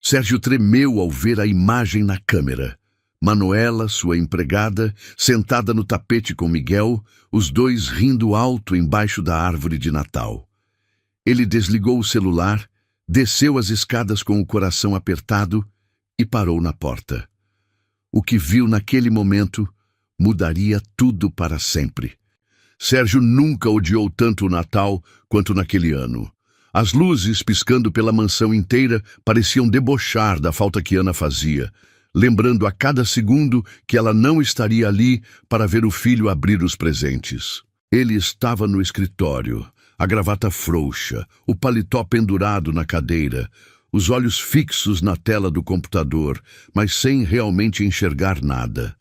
Sérgio tremeu ao ver a imagem na câmera. Manuela, sua empregada, sentada no tapete com Miguel, os dois rindo alto embaixo da árvore de Natal. Ele desligou o celular, desceu as escadas com o coração apertado e parou na porta. O que viu naquele momento mudaria tudo para sempre. Sérgio nunca odiou tanto o Natal quanto naquele ano. As luzes piscando pela mansão inteira pareciam debochar da falta que Ana fazia, lembrando a cada segundo que ela não estaria ali para ver o filho abrir os presentes. Ele estava no escritório, a gravata frouxa, o paletó pendurado na cadeira, os olhos fixos na tela do computador, mas sem realmente enxergar nada.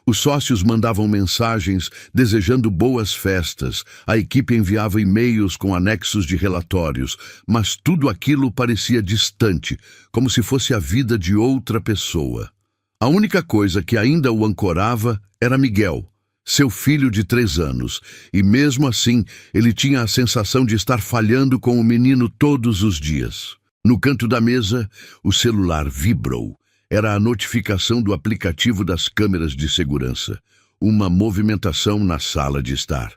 Os sócios mandavam mensagens desejando boas festas, a equipe enviava e-mails com anexos de relatórios, mas tudo aquilo parecia distante, como se fosse a vida de outra pessoa. A única coisa que ainda o ancorava era Miguel, seu filho de 3 anos, e mesmo assim ele tinha a sensação de estar falhando com o menino todos os dias. No canto da mesa, o celular vibrou. Era a notificação do aplicativo das câmeras de segurança. Uma movimentação na sala de estar.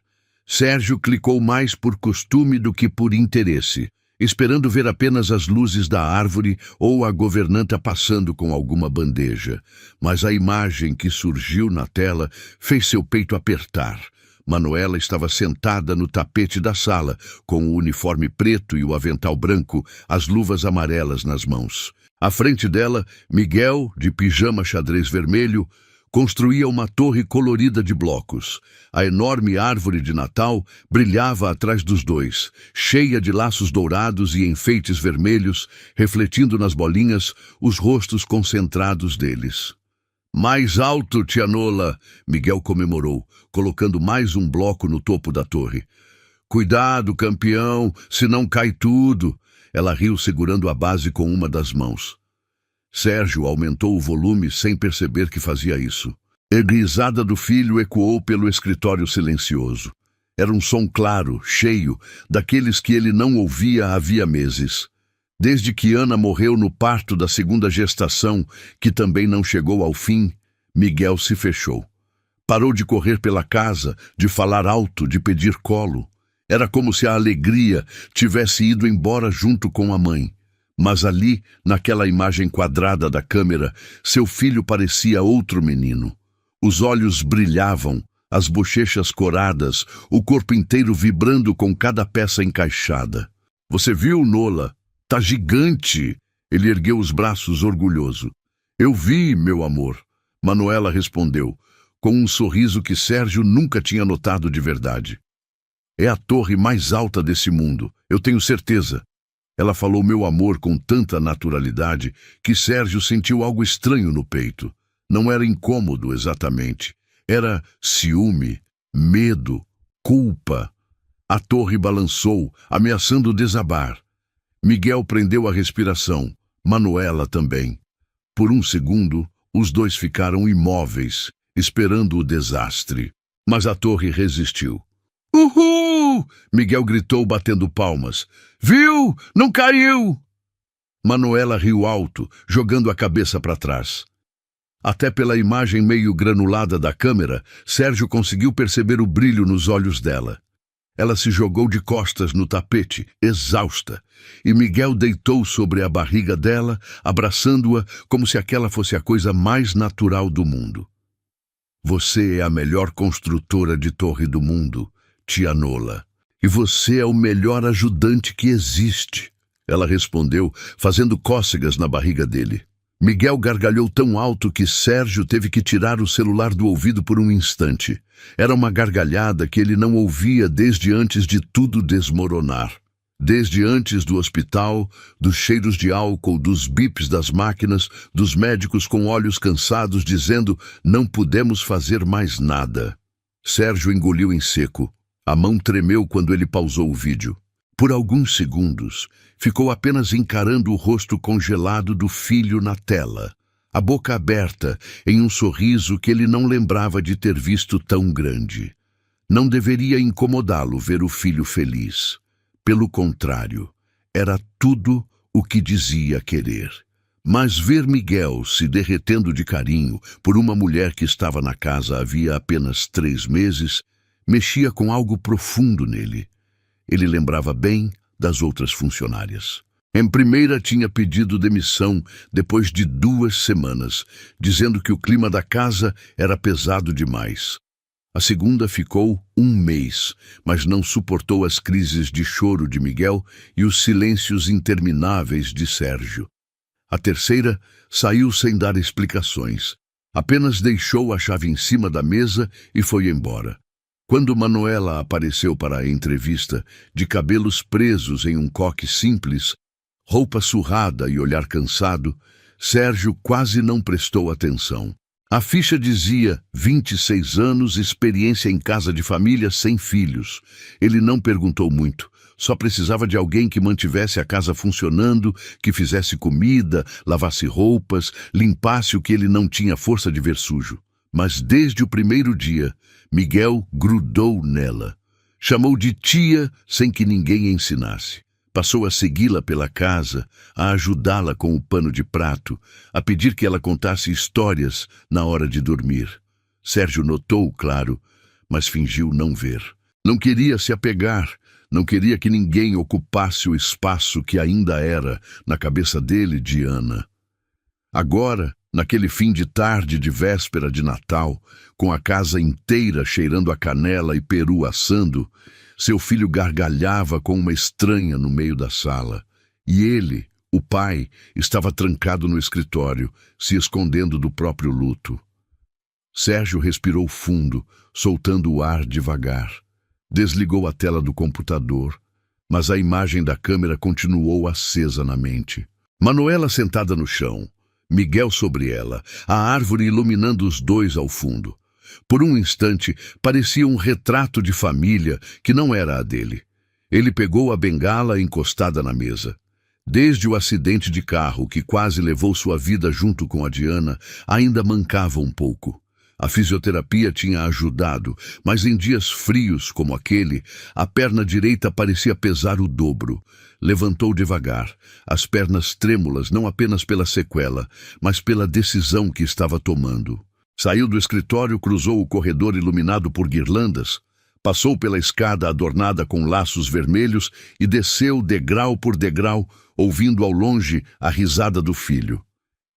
Sérgio clicou mais por costume do que por interesse, esperando ver apenas as luzes da árvore ou a governanta passando com alguma bandeja. Mas a imagem que surgiu na tela fez seu peito apertar. Manuela estava sentada no tapete da sala, com o uniforme preto e o avental branco, as luvas amarelas nas mãos. À frente dela, Miguel, de pijama xadrez vermelho, construía uma torre colorida de blocos. A enorme árvore de Natal brilhava atrás dos dois, cheia de laços dourados e enfeites vermelhos, refletindo nas bolinhas os rostos concentrados deles. Mais alto, tia Nola, Miguel comemorou, colocando mais um bloco no topo da torre. Cuidado, campeão, senão cai tudo. Ela riu segurando a base com uma das mãos. Sérgio aumentou o volume sem perceber que fazia isso. A risada do filho ecoou pelo escritório silencioso. Era um som claro, cheio, daqueles que ele não ouvia havia meses. Desde que Ana morreu no parto da 2ª gestação, que também não chegou ao fim, Miguel se fechou. Parou de correr pela casa, de falar alto, de pedir colo. Era como se a alegria tivesse ido embora junto com a mãe. Mas ali, naquela imagem quadrada da câmera, seu filho parecia outro menino. Os olhos brilhavam, as bochechas coradas, o corpo inteiro vibrando com cada peça encaixada. Você viu, Nola? Tá gigante! Ele ergueu os braços orgulhoso. Eu vi, meu amor. Manuela respondeu, com um sorriso que Sérgio nunca tinha notado de verdade. É a torre mais alta desse mundo, eu tenho certeza. Ela falou meu amor com tanta naturalidade que Sérgio sentiu algo estranho no peito. Não era incômodo exatamente. Era ciúme, medo, culpa. A torre balançou, ameaçando desabar. Miguel prendeu a respiração, Manuela também. Por um segundo, os dois ficaram imóveis, esperando o desastre. Mas a torre resistiu. Uhul! Miguel gritou batendo palmas. Viu? Não caiu! Manuela riu alto, jogando a cabeça para trás. Até pela imagem meio granulada da câmera, Sérgio conseguiu perceber o brilho nos olhos dela. Ela se jogou de costas no tapete, exausta, e Miguel deitou sobre a barriga dela, abraçando-a como se aquela fosse a coisa mais natural do mundo. Você é a melhor construtora de torre do mundo, tia Nola, e você é o melhor ajudante que existe, ela respondeu, fazendo cócegas na barriga dele. Miguel gargalhou tão alto que Sérgio teve que tirar o celular do ouvido por um instante. Era uma gargalhada que ele não ouvia desde antes de tudo desmoronar. Desde antes do hospital, dos cheiros de álcool, dos bips das máquinas, dos médicos com olhos cansados dizendo não podemos fazer mais nada. Sérgio engoliu em seco. A mão tremeu quando ele pausou o vídeo. Por alguns segundos, ficou apenas encarando o rosto congelado do filho na tela, a boca aberta em um sorriso que ele não lembrava de ter visto tão grande. Não deveria incomodá-lo ver o filho feliz. Pelo contrário, era tudo o que dizia querer. Mas ver Miguel se derretendo de carinho por uma mulher que estava na casa havia apenas 3 meses mexia com algo profundo nele. Ele lembrava bem das outras funcionárias. Em primeira tinha pedido demissão depois de 2 semanas, dizendo que o clima da casa era pesado demais. A segunda ficou 1 mês, mas não suportou as crises de choro de Miguel e os silêncios intermináveis de Sérgio. A terceira saiu sem dar explicações. Apenas deixou a chave em cima da mesa e foi embora. Quando Manuela apareceu para a entrevista, de cabelos presos em um coque simples, roupa surrada e olhar cansado, Sérgio quase não prestou atenção. A ficha dizia 26 anos, experiência em casa de família sem filhos. Ele não perguntou muito. Só precisava de alguém que mantivesse a casa funcionando, que fizesse comida, lavasse roupas, limpasse o que ele não tinha força de ver sujo. Mas desde o primeiro dia, Miguel grudou nela. Chamou de tia sem que ninguém ensinasse. Passou a segui-la pela casa, a ajudá-la com o pano de prato, a pedir que ela contasse histórias na hora de dormir. Sérgio notou, claro, mas fingiu não ver. Não queria se apegar, não queria que ninguém ocupasse o espaço que ainda era na cabeça dele de Ana. Agora, naquele fim de tarde de véspera de Natal, com a casa inteira cheirando a canela e peru assando, seu filho gargalhava com uma estranha no meio da sala. E ele, o pai, estava trancado no escritório, se escondendo do próprio luto. Sérgio respirou fundo, soltando o ar devagar. Desligou a tela do computador, mas a imagem da câmera continuou acesa na mente. Manuela sentada no chão, Miguel sobre ela, a árvore iluminando os dois ao fundo. Por um instante, parecia um retrato de família que não era a dele. Ele pegou a bengala encostada na mesa. Desde o acidente de carro que quase levou sua vida junto com a Diana, ainda mancava um pouco. A fisioterapia tinha ajudado, mas em dias frios como aquele, a perna direita parecia pesar o dobro. Levantou devagar, as pernas trêmulas não apenas pela sequela, mas pela decisão que estava tomando. Saiu do escritório, cruzou o corredor iluminado por guirlandas, passou pela escada adornada com laços vermelhos e desceu degrau por degrau, ouvindo ao longe a risada do filho.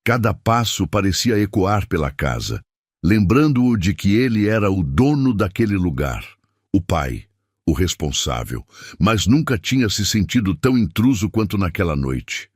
Cada passo parecia ecoar pela casa, lembrando-o de que ele era o dono daquele lugar, o pai, o responsável, mas nunca tinha se sentido tão intruso quanto naquela noite.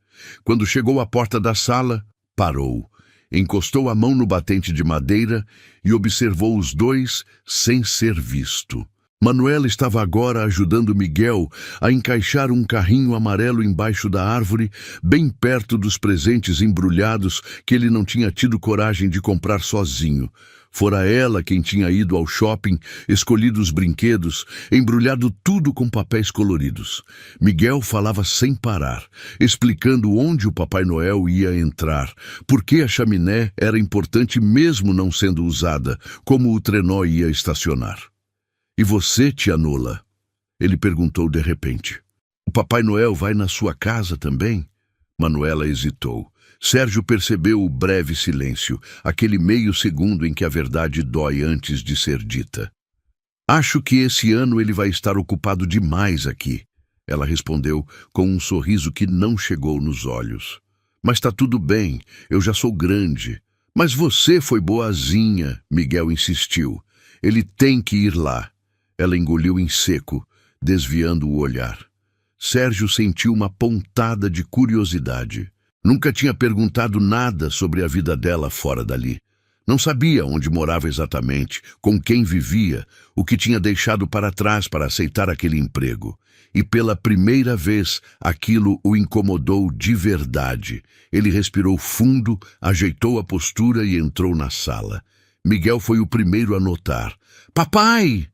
Quando chegou à porta da sala, parou. Encostou a mão no batente de madeira e observou os dois sem ser visto. Manuela estava agora ajudando Miguel a encaixar um carrinho amarelo embaixo da árvore, bem perto dos presentes embrulhados que ele não tinha tido coragem de comprar sozinho. Fora ela quem tinha ido ao shopping, escolhido os brinquedos, embrulhado tudo com papéis coloridos. Miguel falava sem parar, explicando onde o Papai Noel ia entrar, por que a chaminé era importante mesmo não sendo usada, como o trenó ia estacionar. "E você, tia Nola?" ele perguntou de repente. "O Papai Noel vai na sua casa também?" Manuela hesitou. Sérgio percebeu o breve silêncio, aquele meio segundo em que a verdade dói antes de ser dita. "Acho que esse ano ele vai estar ocupado demais aqui," ela respondeu com um sorriso que não chegou nos olhos. "Mas está tudo bem, eu já sou grande." "Mas você foi boazinha," Miguel insistiu. "Ele tem que ir lá." Ela engoliu em seco, desviando o olhar. Sérgio sentiu uma pontada de curiosidade. Nunca tinha perguntado nada sobre a vida dela fora dali. Não sabia onde morava exatamente, com quem vivia, o que tinha deixado para trás para aceitar aquele emprego. E pela primeira vez, aquilo o incomodou de verdade. Ele respirou fundo, ajeitou a postura e entrou na sala. Miguel foi o primeiro a notar. "Papai!"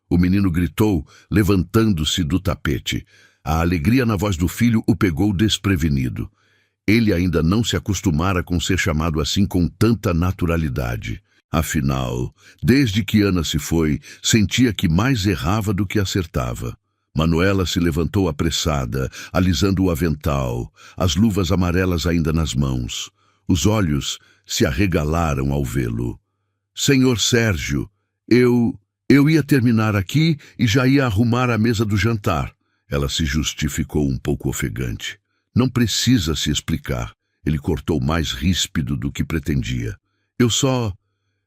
O menino gritou, levantando-se do tapete. A alegria na voz do filho o pegou desprevenido. Ele ainda não se acostumara com ser chamado assim com tanta naturalidade. Afinal, desde que Ana se foi, sentia que mais errava do que acertava. Manuela se levantou apressada, alisando o avental, as luvas amarelas ainda nas mãos. Os olhos se arregalaram ao vê-lo. Senhor Sérgio, eu ia terminar aqui e já ia arrumar a mesa do jantar. Ela se justificou um pouco ofegante. Não precisa se explicar. Ele cortou mais ríspido do que pretendia. Eu só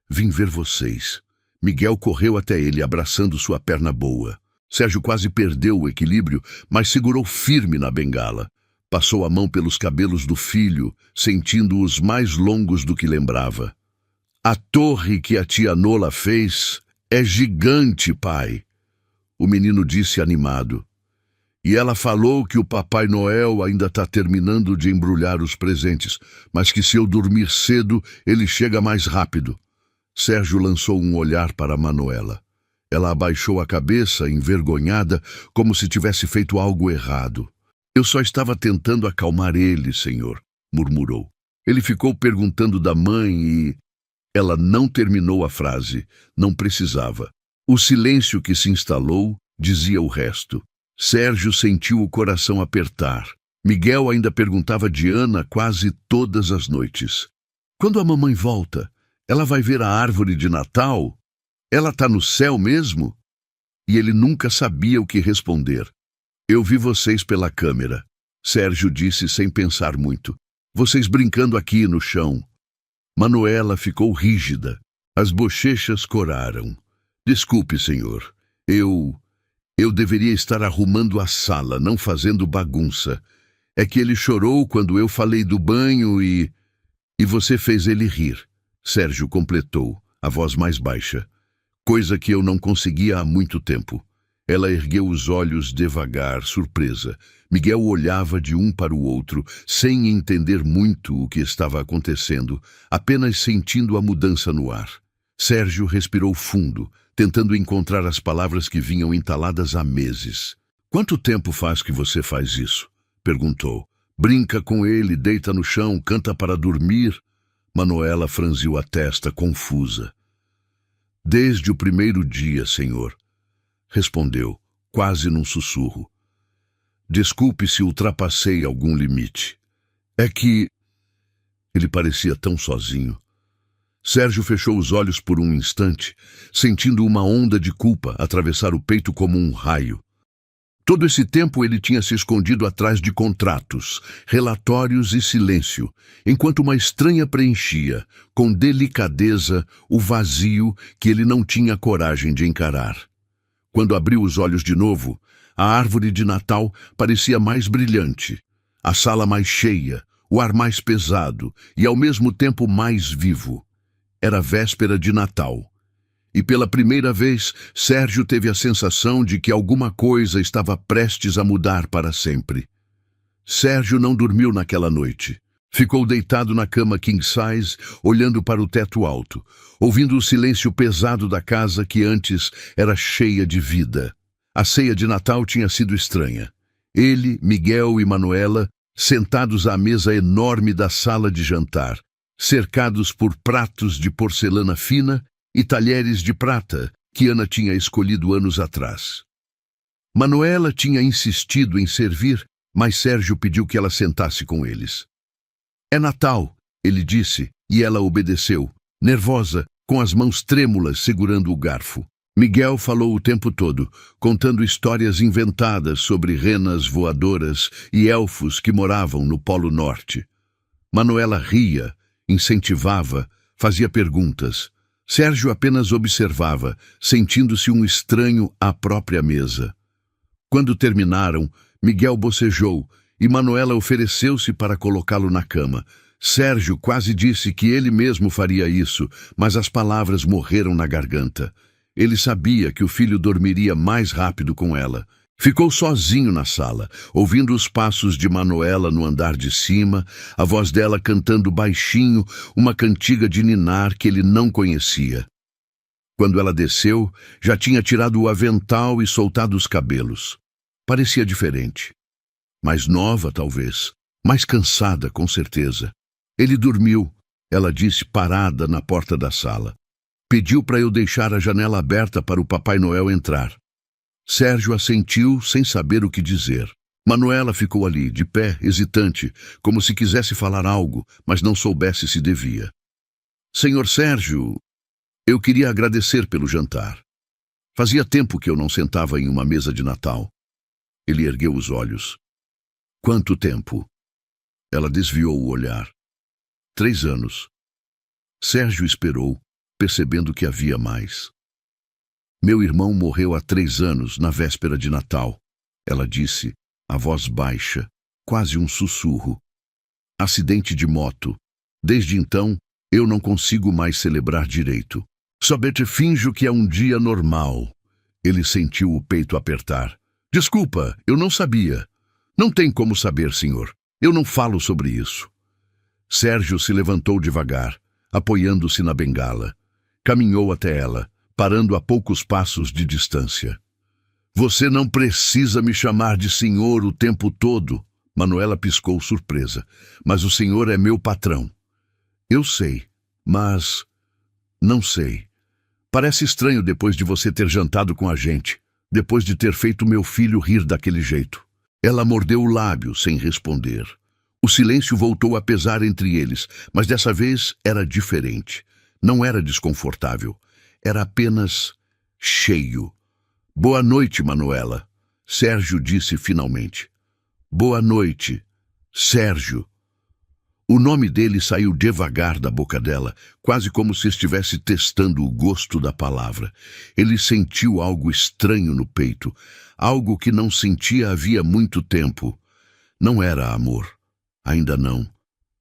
vim ver vocês. Miguel correu até ele, abraçando sua perna boa. Sérgio quase perdeu o equilíbrio, mas segurou firme na bengala. Passou a mão pelos cabelos do filho, sentindo-os mais longos do que lembrava. A torre que a tia Nola fez é gigante, pai. O menino disse animado. E ela falou que o Papai Noel ainda está terminando de embrulhar os presentes, mas que se eu dormir cedo, ele chega mais rápido. Sérgio lançou um olhar para Manuela. Ela abaixou a cabeça, envergonhada, como se tivesse feito algo errado. Eu só estava tentando acalmar ele, senhor, murmurou. Ele ficou perguntando da mãe e... Ela não terminou a frase. Não precisava. O silêncio que se instalou dizia o resto. Sérgio sentiu o coração apertar. Miguel ainda perguntava de Ana quase todas as noites. Quando a mamãe volta, ela vai ver a árvore de Natal? Ela está no céu mesmo? E ele nunca sabia o que responder. Eu vi vocês pela câmera, Sérgio disse sem pensar muito. Vocês brincando aqui no chão. Manuela ficou rígida. As bochechas coraram. Desculpe, senhor. Eu deveria estar arrumando a sala, não fazendo bagunça. É que ele chorou quando eu falei do banho e você fez ele rir. Sérgio completou, a voz mais baixa. Coisa que eu não conseguia há muito tempo. Ela ergueu os olhos devagar, surpresa. Miguel olhava de um para o outro, sem entender muito o que estava acontecendo, apenas sentindo a mudança no ar. Sérgio respirou fundo, tentando encontrar as palavras que vinham entaladas há meses. Quanto tempo faz que você faz isso? Perguntou. Brinca com ele, deita no chão, canta para dormir. Manuela franziu a testa, confusa. Desde o primeiro dia, senhor. Respondeu, quase num sussurro. Desculpe se ultrapassei algum limite. É que... Ele parecia tão sozinho. Sérgio fechou os olhos por um instante, sentindo uma onda de culpa atravessar o peito como um raio. Todo esse tempo ele tinha se escondido atrás de contratos, relatórios e silêncio, enquanto uma estranha preenchia, com delicadeza, o vazio que ele não tinha coragem de encarar. Quando abriu os olhos de novo, a árvore de Natal parecia mais brilhante, a sala mais cheia, o ar mais pesado e ao mesmo tempo mais vivo. Era véspera de Natal. E pela primeira vez, Sérgio teve a sensação de que alguma coisa estava prestes a mudar para sempre. Sérgio não dormiu naquela noite. Ficou deitado na cama king size, olhando para o teto alto, ouvindo o silêncio pesado da casa que antes era cheia de vida. A ceia de Natal tinha sido estranha. Ele, Miguel e Manuela, sentados à mesa enorme da sala de jantar, cercados por pratos de porcelana fina e talheres de prata que Ana tinha escolhido anos atrás. Manuela tinha insistido em servir, mas Sérgio pediu que ela sentasse com eles. É Natal, ele disse, e ela obedeceu, nervosa, com as mãos trêmulas segurando o garfo. Miguel falou o tempo todo, contando histórias inventadas sobre renas voadoras e elfos que moravam no Polo Norte. Manuela ria, incentivava, fazia perguntas. Sérgio apenas observava, sentindo-se um estranho à própria mesa. Quando terminaram, Miguel bocejou e Manuela ofereceu-se para colocá-lo na cama. Sérgio quase disse que ele mesmo faria isso, mas as palavras morreram na garganta. Ele sabia que o filho dormiria mais rápido com ela. Ficou sozinho na sala, ouvindo os passos de Manuela no andar de cima, a voz dela cantando baixinho uma cantiga de ninar que ele não conhecia. Quando ela desceu, já tinha tirado o avental e soltado os cabelos. Parecia diferente. Mais nova, talvez. Mais cansada, com certeza. Ele dormiu, ela disse parada na porta da sala. Pediu para eu deixar a janela aberta para o Papai Noel entrar. Sérgio assentiu sem saber o que dizer. Manuela ficou ali, de pé, hesitante, como se quisesse falar algo, mas não soubesse se devia. Senhor Sérgio, eu queria agradecer pelo jantar. Fazia tempo que eu não sentava em uma mesa de Natal. Ele ergueu os olhos. Quanto tempo? Ela desviou o olhar. 3 anos. Sérgio esperou, percebendo que havia mais. Meu irmão morreu há 3 anos, na véspera de Natal. Ela disse, a voz baixa, quase um sussurro. Acidente de moto. Desde então, eu não consigo mais celebrar direito. Somente finjo que é um dia normal. Ele sentiu o peito apertar. Desculpa, eu não sabia. Não tem como saber, senhor. Eu não falo sobre isso. Sérgio se levantou devagar, apoiando-se na bengala. Caminhou até ela, parando a poucos passos de distância. Você não precisa me chamar de senhor o tempo todo. Manuela piscou surpresa. Mas o senhor é meu patrão. Eu sei, mas... não sei. Parece estranho depois de você ter jantado com a gente, depois de ter feito meu filho rir daquele jeito. Ela mordeu o lábio sem responder. O silêncio voltou a pesar entre eles, mas dessa vez era diferente. Não era desconfortável. Era apenas cheio. Boa noite, Manuela. Sérgio disse finalmente. Boa noite, Sérgio. O nome dele saiu devagar da boca dela, quase como se estivesse testando o gosto da palavra. Ele sentiu algo estranho no peito, algo que não sentia havia muito tempo. Não era amor, ainda não,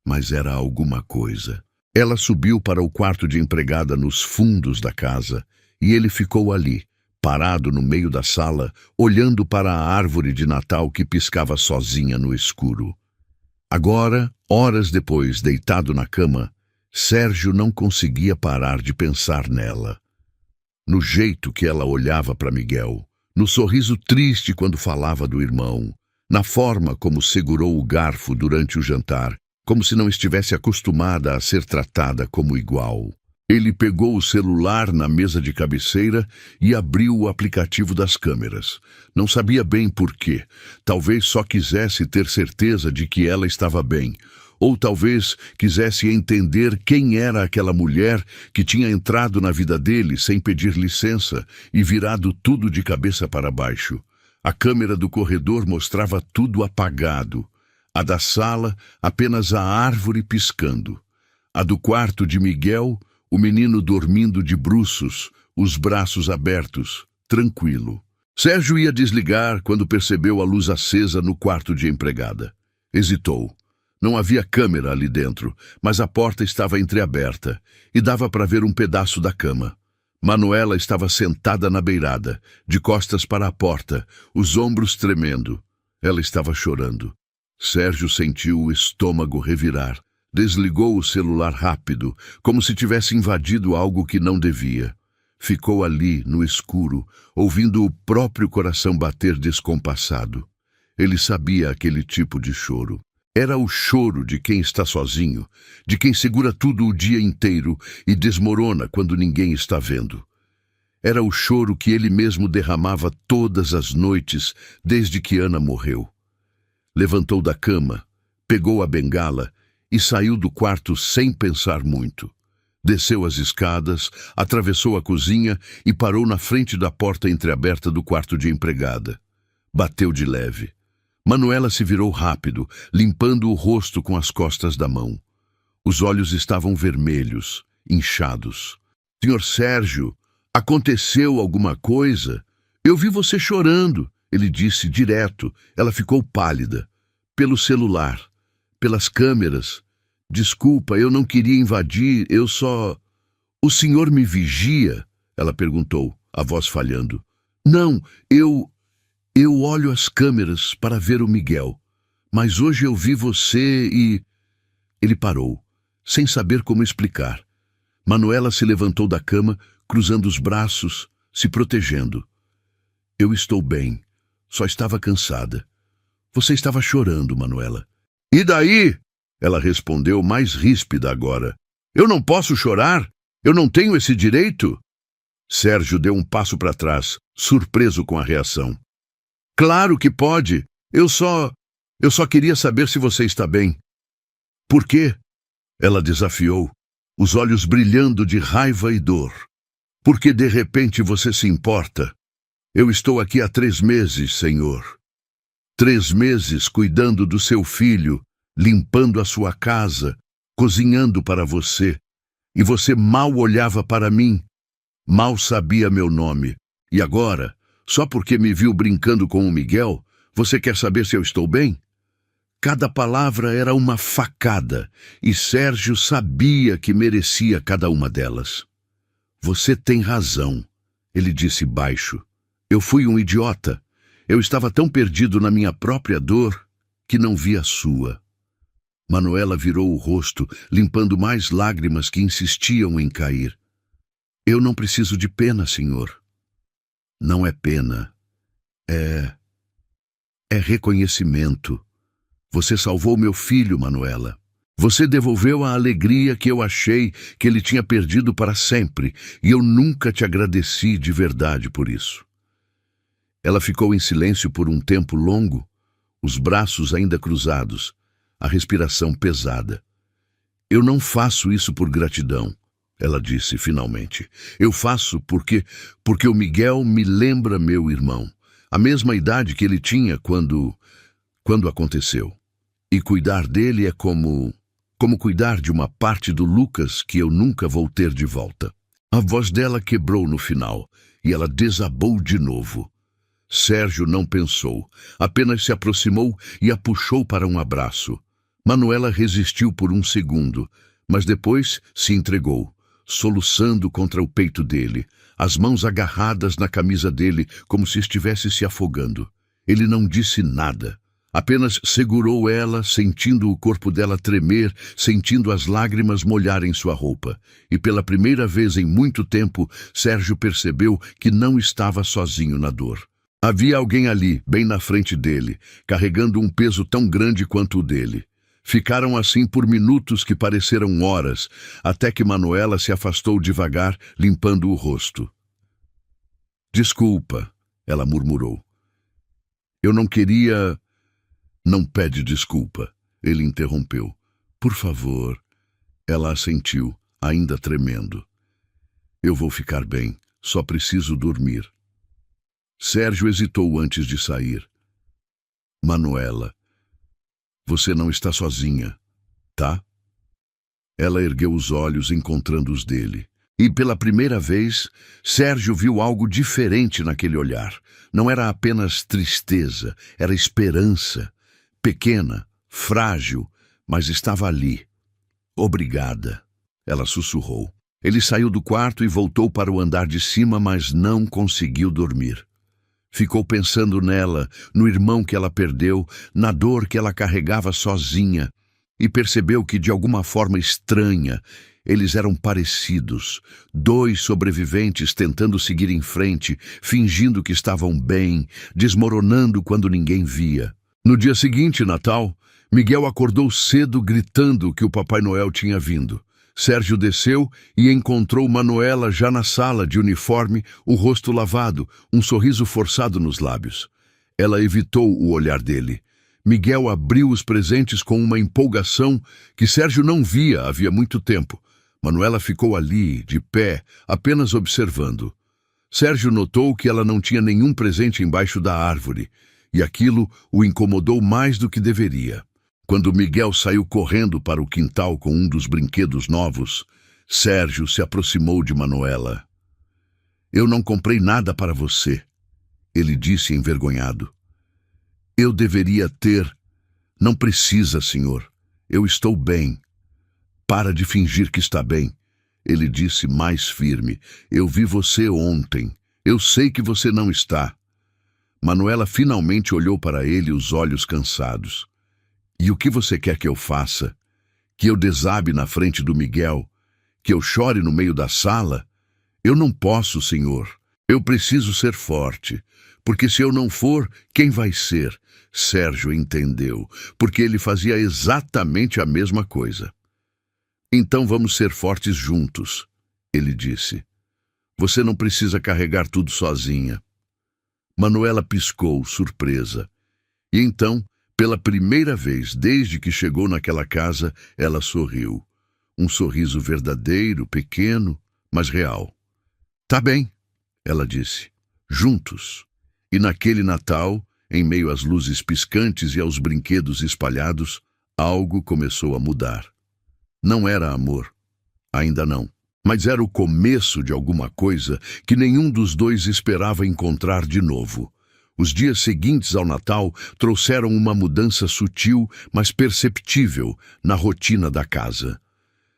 mas era alguma coisa. Ela subiu para o quarto de empregada nos fundos da casa, e ele ficou ali, parado no meio da sala, olhando para a árvore de Natal que piscava sozinha no escuro. Agora, horas depois, deitado na cama, Sérgio não conseguia parar de pensar nela. No jeito que ela olhava para Miguel, no sorriso triste quando falava do irmão, na forma como segurou o garfo durante o jantar, como se não estivesse acostumada a ser tratada como igual. Ele pegou o celular na mesa de cabeceira e abriu o aplicativo das câmeras. Não sabia bem por quê. Talvez só quisesse ter certeza de que ela estava bem. Ou talvez quisesse entender quem era aquela mulher que tinha entrado na vida dele sem pedir licença e virado tudo de cabeça para baixo. A câmera do corredor mostrava tudo apagado. A da sala, apenas a árvore piscando. A do quarto de Miguel, o menino dormindo de bruços, os braços abertos, tranquilo. Sérgio ia desligar quando percebeu a luz acesa no quarto de empregada. Hesitou. Não havia câmera ali dentro, mas a porta estava entreaberta e dava para ver um pedaço da cama. Manuela estava sentada na beirada, de costas para a porta, os ombros tremendo. Ela estava chorando. Sérgio sentiu o estômago revirar. Desligou o celular rápido, como se tivesse invadido algo que não devia. Ficou ali, no escuro, ouvindo o próprio coração bater descompassado. Ele sabia aquele tipo de choro. Era o choro de quem está sozinho, de quem segura tudo o dia inteiro e desmorona quando ninguém está vendo. Era o choro que ele mesmo derramava todas as noites desde que Ana morreu. Levantou da cama, pegou a bengala e saiu do quarto sem pensar muito. Desceu as escadas, atravessou a cozinha e parou na frente da porta entreaberta do quarto de empregada. Bateu de leve. Manuela se virou rápido, limpando o rosto com as costas da mão. Os olhos estavam vermelhos, inchados. Senhor Sérgio, aconteceu alguma coisa? Eu vi você chorando, ele disse direto. Ela ficou pálida. Pelo celular. Pelas câmeras. Desculpa, eu não queria invadir, eu só... O senhor me vigia? Ela perguntou, a voz falhando. Não, eu olho as câmeras para ver o Miguel. Mas hoje eu vi você e... Ele parou, sem saber como explicar. Manuela se levantou da cama, cruzando os braços, se protegendo. Eu estou bem, só estava cansada. Você estava chorando, Manuela. E daí? Ela respondeu mais ríspida agora. Eu não posso chorar? Eu não tenho esse direito? Sérgio deu um passo para trás, surpreso com a reação. Claro que pode. Eu só queria saber se você está bem. Por quê? Ela desafiou, os olhos brilhando de raiva e dor. Porque de repente você se importa? Eu estou aqui há 3 meses, senhor. 3 meses cuidando do seu filho, limpando a sua casa, cozinhando para você. E você mal olhava para mim, mal sabia meu nome. E agora, só porque me viu brincando com o Miguel, você quer saber se eu estou bem? Cada palavra era uma facada, e Sérgio sabia que merecia cada uma delas. Você tem razão, ele disse baixo. Eu fui um idiota. Eu estava tão perdido na minha própria dor que não vi a sua. Manuela virou o rosto, limpando mais lágrimas que insistiam em cair. Eu não preciso de pena, senhor. Não é pena. É reconhecimento. Você salvou meu filho, Manuela. Você devolveu a alegria que eu achei que ele tinha perdido para sempre, e eu nunca te agradeci de verdade por isso. Ela ficou em silêncio por um tempo longo, os braços ainda cruzados, a respiração pesada. Eu não faço isso por gratidão, ela disse finalmente. Eu faço porque o Miguel me lembra meu irmão, a mesma idade que ele tinha quando aconteceu. E cuidar dele é como cuidar de uma parte do Lucas que eu nunca vou ter de volta. A voz dela quebrou no final, e ela desabou de novo. Sérgio não pensou, apenas se aproximou e a puxou para um abraço. Manuela resistiu por um segundo, mas depois se entregou, soluçando contra o peito dele, as mãos agarradas na camisa dele como se estivesse se afogando. Ele não disse nada. Apenas segurou ela, sentindo o corpo dela tremer, sentindo as lágrimas molharem sua roupa. E pela primeira vez em muito tempo, Sérgio percebeu que não estava sozinho na dor. Havia alguém ali, bem na frente dele, carregando um peso tão grande quanto o dele. Ficaram assim por minutos que pareceram horas, até que Manuela se afastou devagar, limpando o rosto. Desculpa, ela murmurou. Eu não queria... Não pede desculpa, ele interrompeu. Por favor. Ela assentiu, ainda tremendo. Eu vou ficar bem, só preciso dormir. Sérgio hesitou antes de sair. Manuela, você não está sozinha, tá? Ela ergueu os olhos, encontrando os dele. E pela primeira vez, Sérgio viu algo diferente naquele olhar. Não era apenas tristeza, era esperança. Pequena, frágil, mas estava ali. Obrigada, ela sussurrou. Ele saiu do quarto e voltou para o andar de cima, mas não conseguiu dormir. Ficou pensando nela, no irmão que ela perdeu, na dor que ela carregava sozinha, e percebeu que, de alguma forma estranha, eles eram parecidos, 2 sobreviventes tentando seguir em frente, fingindo que estavam bem, desmoronando quando ninguém via. No dia seguinte, Natal, Miguel acordou cedo gritando que o Papai Noel tinha vindo. Sérgio desceu e encontrou Manuela já na sala, de uniforme, o rosto lavado, um sorriso forçado nos lábios. Ela evitou o olhar dele. Miguel abriu os presentes com uma empolgação que Sérgio não via havia muito tempo. Manuela ficou ali, de pé, apenas observando. Sérgio notou que ela não tinha nenhum presente embaixo da árvore, e aquilo o incomodou mais do que deveria. Quando Miguel saiu correndo para o quintal com um dos brinquedos novos, Sérgio se aproximou de Manuela. Eu não comprei nada para você, ele disse envergonhado. Eu deveria ter. Não precisa, senhor. Eu estou bem. Para de fingir que está bem, ele disse mais firme. Eu vi você ontem. Eu sei que você não está. Manuela finalmente olhou para ele, os olhos cansados. E o que você quer que eu faça? Que eu desabe na frente do Miguel? Que eu chore no meio da sala? Eu não posso, senhor. Eu preciso ser forte. Porque se eu não for, quem vai ser? Sérgio entendeu, porque ele fazia exatamente a mesma coisa. Então vamos ser fortes juntos, ele disse. Você não precisa carregar tudo sozinha. Manuela piscou, surpresa. E então, pela primeira vez desde que chegou naquela casa, ela sorriu. Um sorriso verdadeiro, pequeno, mas real. Tá bem, ela disse. Juntos. E naquele Natal, em meio às luzes piscantes e aos brinquedos espalhados, algo começou a mudar. Não era amor. Ainda não. Mas era o começo de alguma coisa que nenhum dos dois esperava encontrar de novo. Os dias seguintes ao Natal trouxeram uma mudança sutil, mas perceptível, na rotina da casa.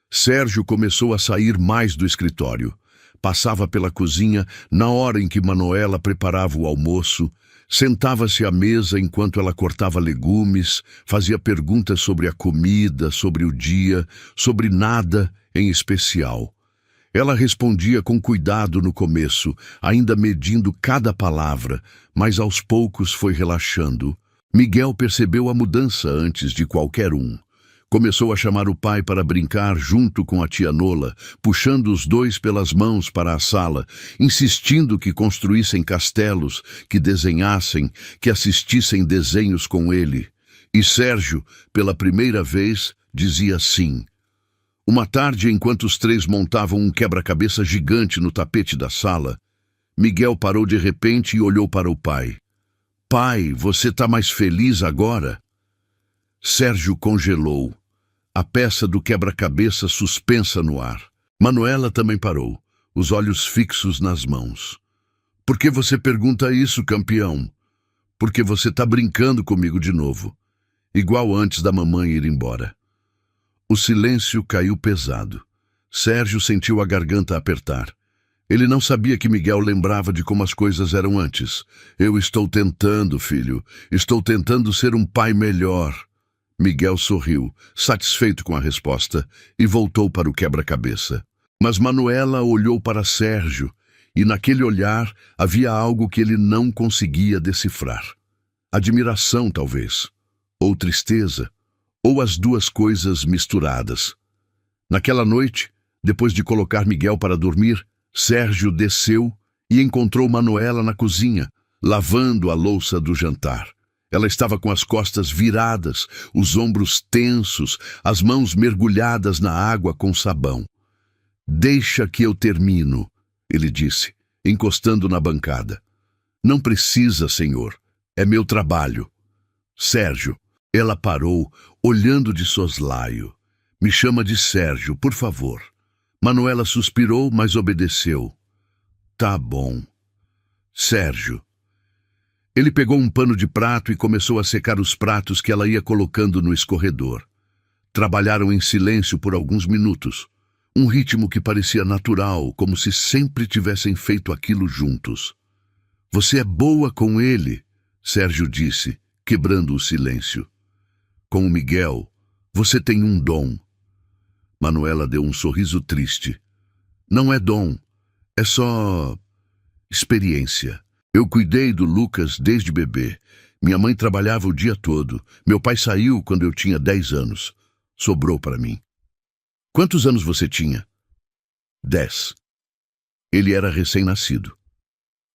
Sérgio começou a sair mais do escritório. Passava pela cozinha na hora em que Manuela preparava o almoço, sentava-se à mesa enquanto ela cortava legumes, fazia perguntas sobre a comida, sobre o dia, sobre nada em especial. Ela respondia com cuidado no começo, ainda medindo cada palavra, mas aos poucos foi relaxando. Miguel percebeu a mudança antes de qualquer um. Começou a chamar o pai para brincar junto com a tia Nola, puxando os dois pelas mãos para a sala, insistindo que construíssem castelos, que desenhassem, que assistissem desenhos com ele. E Sérgio, pela primeira vez, dizia sim. Uma tarde, enquanto os três montavam um quebra-cabeça gigante no tapete da sala, Miguel parou de repente e olhou para o pai. Pai, você tá mais feliz agora? Sérgio congelou, a peça do quebra-cabeça suspensa no ar. Manuela também parou, os olhos fixos nas mãos. Por que você pergunta isso, campeão? Porque você tá brincando comigo de novo, igual antes da mamãe ir embora. O silêncio caiu pesado. Sérgio sentiu a garganta apertar. Ele não sabia que Miguel lembrava de como as coisas eram antes. Eu estou tentando, filho. Estou tentando ser um pai melhor. Miguel sorriu, satisfeito com a resposta, e voltou para o quebra-cabeça. Mas Manuela olhou para Sérgio, e naquele olhar havia algo que ele não conseguia decifrar. Admiração, talvez. Ou tristeza. Ou as duas coisas misturadas. Naquela noite, depois de colocar Miguel para dormir, Sérgio desceu e encontrou Manuela na cozinha, lavando a louça do jantar. Ela estava com as costas viradas, os ombros tensos, as mãos mergulhadas na água com sabão. Deixa que eu termino, ele disse, encostando na bancada. Não precisa, senhor. É meu trabalho. Sérgio. Ela parou, olhando de soslaio. Me chama de Sérgio, por favor. Manuela suspirou, mas obedeceu. Tá bom. Sérgio. Ele pegou um pano de prato e começou a secar os pratos que ela ia colocando no escorredor. Trabalharam em silêncio por alguns minutos. Um ritmo que parecia natural, como se sempre tivessem feito aquilo juntos. Você é boa com ele, Sérgio disse, quebrando o silêncio. Com o Miguel, você tem um dom. Manuela deu um sorriso triste. Não é dom, é só experiência. Eu cuidei do Lucas desde bebê. Minha mãe trabalhava o dia todo. Meu pai saiu quando eu tinha 10 anos. Sobrou para mim. Quantos anos você tinha? 10. Ele era recém-nascido.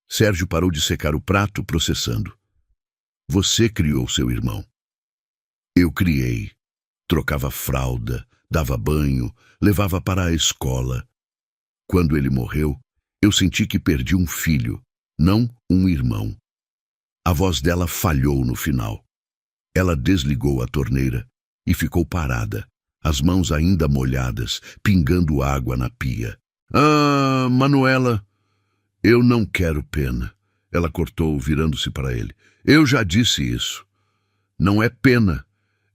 Sérgio parou de secar o prato, processando. Você criou seu irmão. Eu criei. Trocava fralda, dava banho, levava para a escola. Quando ele morreu, eu senti que perdi um filho, não um irmão. A voz dela falhou no final. Ela desligou a torneira e ficou parada, as mãos ainda molhadas, pingando água na pia. Ah, Manuela, eu não quero pena. Ela cortou, virando-se para ele. Eu já disse isso. Não é pena.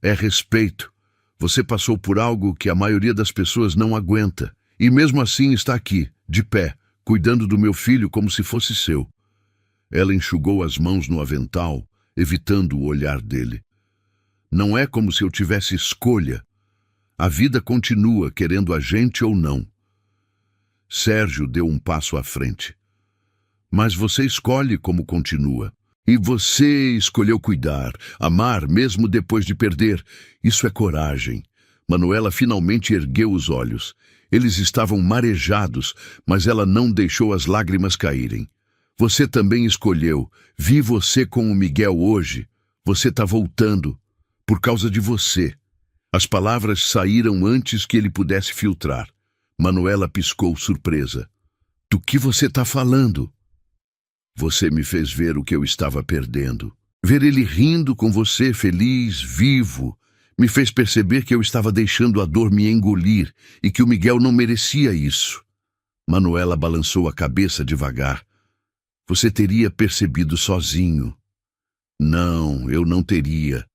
É respeito. Você passou por algo que a maioria das pessoas não aguenta. E mesmo assim está aqui, de pé, cuidando do meu filho como se fosse seu. Ela enxugou as mãos no avental, evitando o olhar dele. Não é como se eu tivesse escolha. A vida continua, querendo a gente ou não. Sérgio deu um passo à frente. Mas você escolhe como continua. E você escolheu cuidar, amar mesmo depois de perder. Isso é coragem. Manuela finalmente ergueu os olhos. Eles estavam marejados, mas ela não deixou as lágrimas caírem. Você também escolheu. Vi você com o Miguel hoje. Você está voltando. Por causa de você. As palavras saíram antes que ele pudesse filtrar. Manuela piscou surpresa. Do que você está falando? Você me fez ver o que eu estava perdendo. Ver ele rindo com você, feliz, vivo, me fez perceber que eu estava deixando a dor me engolir e que o Miguel não merecia isso. Manuela balançou a cabeça devagar. Você teria percebido sozinho. Não, eu não teria.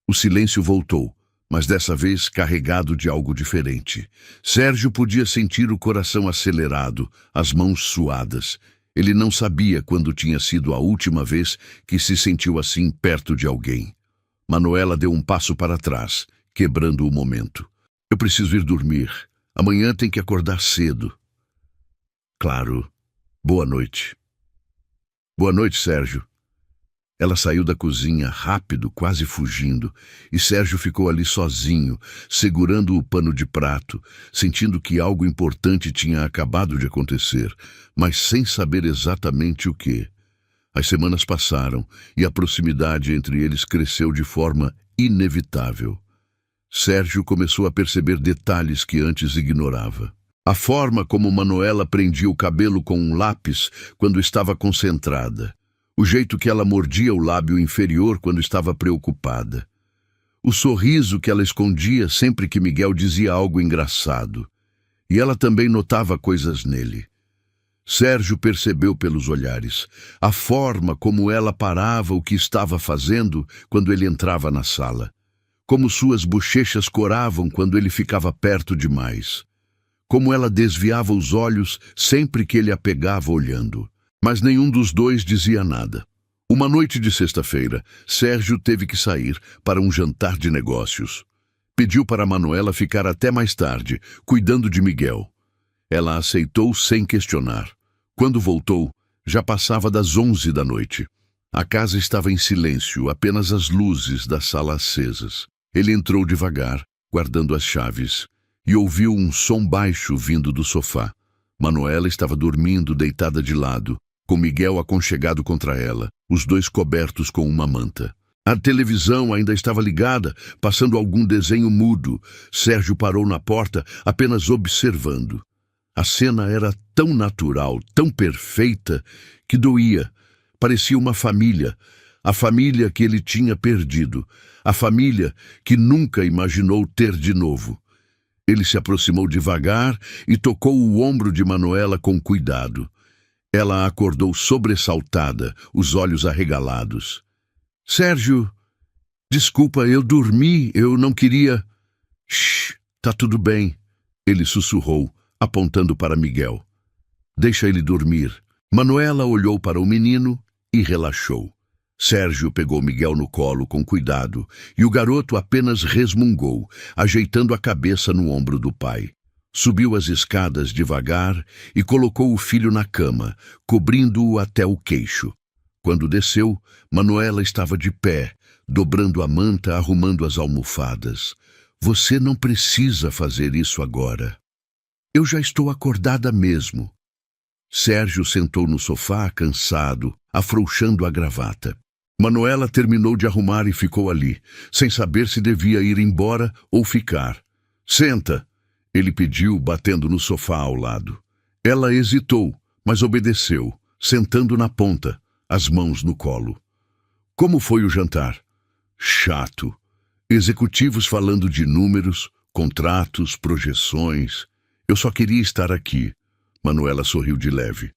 O silêncio voltou, mas dessa vez carregado de algo diferente. Sérgio podia sentir o coração acelerado, as mãos suadas. Ele não sabia quando tinha sido a última vez que se sentiu assim perto de alguém. Manuela deu um passo para trás, quebrando o momento. Eu preciso ir dormir. Amanhã tem que acordar cedo. Claro. Boa noite. Boa noite, Sérgio. Ela saiu da cozinha rápido, quase fugindo, e Sérgio ficou ali sozinho, segurando o pano de prato, sentindo que algo importante tinha acabado de acontecer, mas sem saber exatamente o que. As semanas passaram e a proximidade entre eles cresceu de forma inevitável. Sérgio começou a perceber detalhes que antes ignorava. A forma como Manuela prendia o cabelo com um lápis quando estava concentrada. O jeito que ela mordia o lábio inferior quando estava preocupada. O sorriso que ela escondia sempre que Miguel dizia algo engraçado. E ela também notava coisas nele. Sérgio percebeu pelos olhares a forma como ela parava o que estava fazendo quando ele entrava na sala. Como suas bochechas coravam quando ele ficava perto demais. Como ela desviava os olhos sempre que ele a pegava olhando. Mas nenhum dos dois dizia nada. Uma noite de sexta-feira, Sérgio teve que sair para um jantar de negócios. Pediu para Manuela ficar até mais tarde, cuidando de Miguel. Ela aceitou sem questionar. Quando voltou, já passava das 11 da noite. A casa estava em silêncio, apenas as luzes da sala acesas. Ele entrou devagar, guardando as chaves, e ouviu um som baixo vindo do sofá. Manuela estava dormindo, deitada de lado, com Miguel aconchegado contra ela, os dois cobertos com uma manta. A televisão ainda estava ligada, passando algum desenho mudo. Sérgio parou na porta, apenas observando. A cena era tão natural, tão perfeita, que doía. Parecia uma família, a família que ele tinha perdido, a família que nunca imaginou ter de novo. Ele se aproximou devagar e tocou o ombro de Manuela com cuidado. Ela acordou sobressaltada, os olhos arregalados. Sérgio, desculpa, eu dormi, eu não queria... Shh, tá tudo bem, ele sussurrou, apontando para Miguel. Deixa ele dormir. Manuela olhou para o menino e relaxou. Sérgio pegou Miguel no colo com cuidado e o garoto apenas resmungou, ajeitando a cabeça no ombro do pai. Subiu as escadas devagar e colocou o filho na cama, cobrindo-o até o queixo. Quando desceu, Manuela estava de pé, dobrando a manta, arrumando as almofadas. Você não precisa fazer isso agora. Eu já estou acordada mesmo. Sérgio sentou no sofá, cansado, afrouxando a gravata. Manuela terminou de arrumar e ficou ali, sem saber se devia ir embora ou ficar. Senta, ele pediu, batendo no sofá ao lado. Ela hesitou, mas obedeceu, sentando na ponta, as mãos no colo. Como foi o jantar? Chato. Executivos falando de números, contratos, projeções. Eu só queria estar aqui. Manuela sorriu de leve.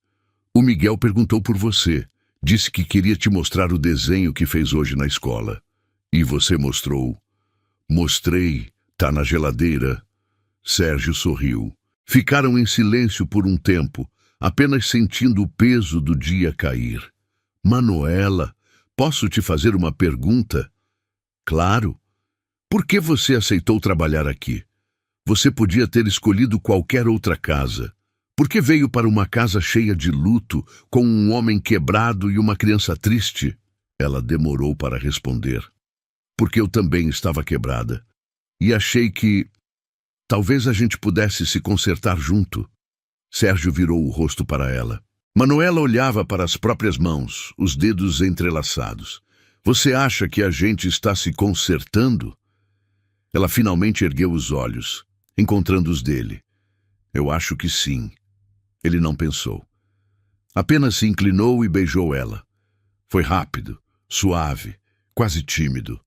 O Miguel perguntou por você. Disse que queria te mostrar o desenho que fez hoje na escola. E você mostrou? Mostrei. Tá na geladeira. Sérgio sorriu. Ficaram em silêncio por um tempo, apenas sentindo o peso do dia cair. Manuela, posso te fazer uma pergunta? Claro. Por que você aceitou trabalhar aqui? Você podia ter escolhido qualquer outra casa. Por que veio para uma casa cheia de luto, com um homem quebrado e uma criança triste? Ela demorou para responder. Porque eu também estava quebrada. e achei que talvez a gente pudesse se consertar junto. Sérgio virou o rosto para ela. Manuela olhava para as próprias mãos, os dedos entrelaçados. Você acha que a gente está se consertando? Ela finalmente ergueu os olhos, encontrando os dele. Eu acho que sim. Ele não pensou. Apenas se inclinou e beijou ela. Foi rápido, suave, quase tímido.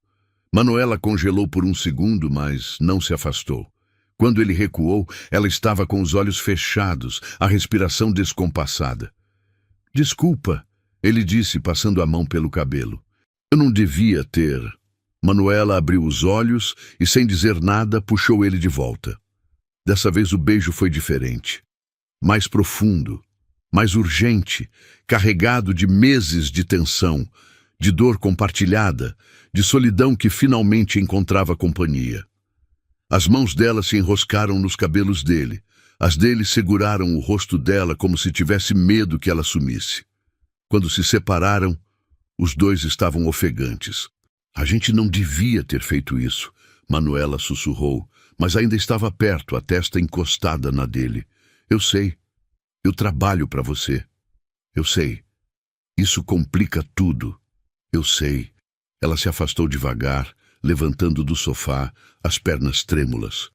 Manuela congelou por um segundo, mas não se afastou. Quando ele recuou, ela estava com os olhos fechados, a respiração descompassada. Desculpa, ele disse, passando a mão pelo cabelo. Eu não devia ter. Manuela abriu os olhos e, sem dizer nada, puxou ele de volta. Dessa vez o beijo foi diferente. Mais profundo, mais urgente, carregado de meses de tensão, de dor compartilhada, de solidão que finalmente encontrava companhia. As mãos dela se enroscaram nos cabelos dele. As dele seguraram o rosto dela como se tivesse medo que ela sumisse. Quando se separaram, os dois estavam ofegantes. A gente não devia ter feito isso, Manuela sussurrou, mas ainda estava perto, a testa encostada na dele. Eu sei. Eu trabalho para você. Eu sei. Isso complica tudo. Eu sei. Ela se afastou devagar, levantando do sofá, as pernas trêmulas.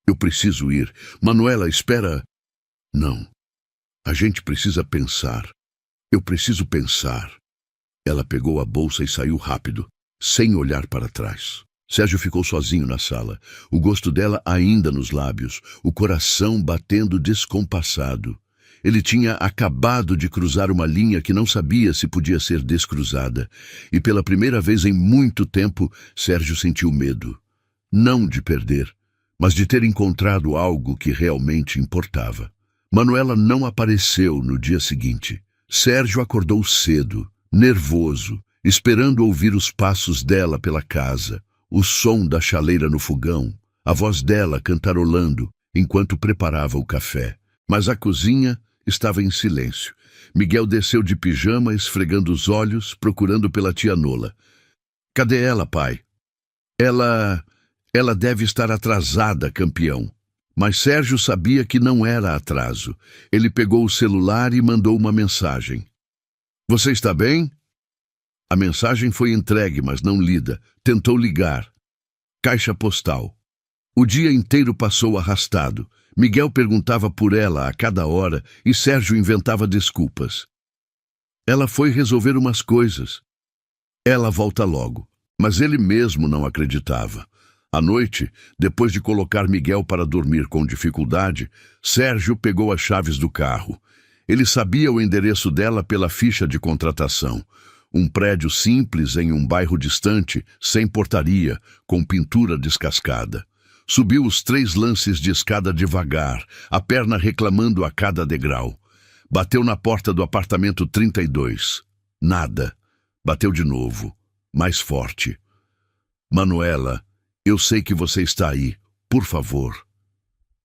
Eu preciso ir. Manuela, espera. Não. A gente precisa pensar. Eu preciso pensar. Ela pegou a bolsa e saiu rápido, sem olhar para trás. Sérgio ficou sozinho na sala, o gosto dela ainda nos lábios, o coração batendo descompassado. Ele tinha acabado de cruzar uma linha que não sabia se podia ser descruzada, e pela primeira vez em muito tempo, Sérgio sentiu medo. Não de perder, mas de ter encontrado algo que realmente importava. Manuela não apareceu no dia seguinte. Sérgio acordou cedo, nervoso, esperando ouvir os passos dela pela casa, o som da chaleira no fogão, a voz dela cantarolando enquanto preparava o café. Mas a cozinha estava em silêncio. Miguel desceu de pijama, esfregando os olhos, procurando pela tia Nola. Cadê ela, pai? Ela deve estar atrasada, campeão. Mas Sérgio sabia que não era atraso. Ele pegou o celular e mandou uma mensagem. Você está bem? A mensagem foi entregue, mas não lida. Tentou ligar. Caixa postal. O dia inteiro passou arrastado. Miguel perguntava por ela a cada hora e Sérgio inventava desculpas. Ela foi resolver umas coisas. Ela volta logo. Mas ele mesmo não acreditava. À noite, depois de colocar Miguel para dormir com dificuldade, Sérgio pegou as chaves do carro. Ele sabia o endereço dela pela ficha de contratação. Um prédio simples em um bairro distante, sem portaria, com pintura descascada. Subiu os 3 lances de escada devagar, a perna reclamando a cada degrau. Bateu na porta do apartamento 32. Nada. Bateu de novo, mais forte. Manuela, eu sei que você está aí. Por favor.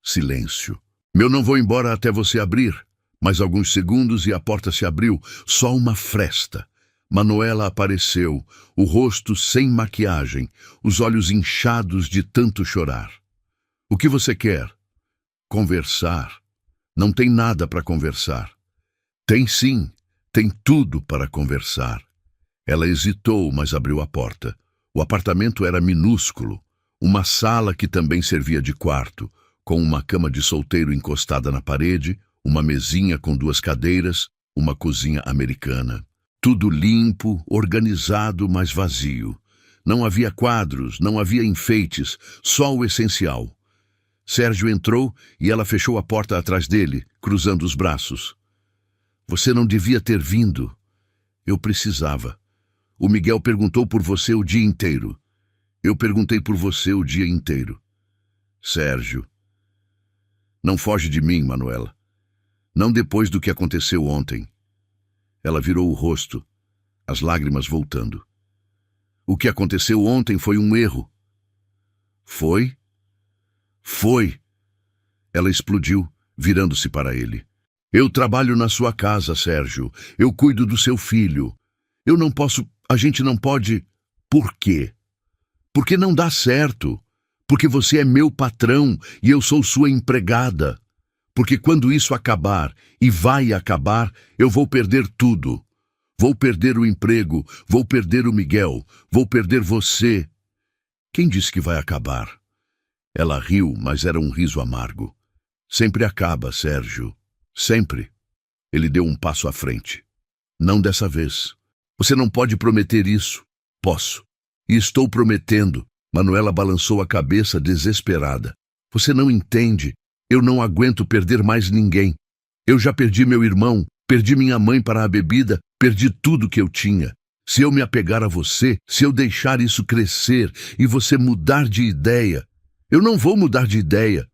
Silêncio. Eu não vou embora até você abrir. Mais alguns segundos e a porta se abriu. Só uma fresta. Manuela apareceu, o rosto sem maquiagem, os olhos inchados de tanto chorar. O que você quer? Conversar. Não tem nada para conversar. Tem sim, tem tudo para conversar. Ela hesitou, mas abriu a porta. O apartamento era minúsculo, uma sala que também servia de quarto, com uma cama de solteiro encostada na parede, uma mesinha com 2 cadeiras, uma cozinha americana. Tudo limpo, organizado, mas vazio. Não havia quadros, não havia enfeites, só o essencial. Sérgio entrou e ela fechou a porta atrás dele, cruzando os braços. Você não devia ter vindo. Eu precisava. O Miguel perguntou por você o dia inteiro. Eu perguntei por você o dia inteiro. Sérgio. Não foge de mim, Manuela. Não depois do que aconteceu ontem. Ela virou o rosto, as lágrimas voltando. O que aconteceu ontem foi um erro. Foi? Foi. Ela explodiu, virando-se para ele. Eu trabalho na sua casa, Sérgio. Eu cuido do seu filho. Eu não posso... A gente não pode... Por quê? Porque não dá certo. Porque você é meu patrão e eu sou sua empregada. Porque quando isso acabar, e vai acabar, eu vou perder tudo. Vou perder o emprego, vou perder o Miguel, vou perder você. Quem disse que vai acabar? Ela riu, mas era um riso amargo. Sempre acaba, Sérgio. Sempre. Ele deu um passo à frente. Não dessa vez. Você não pode prometer isso. Posso. E estou prometendo. Manuela balançou a cabeça desesperada. Você não entende. Eu não aguento perder mais ninguém. Eu já perdi meu irmão, perdi minha mãe para a bebida, perdi tudo que eu tinha. Se eu me apegar a você, se eu deixar isso crescer e você mudar de ideia, eu não vou mudar de ideia.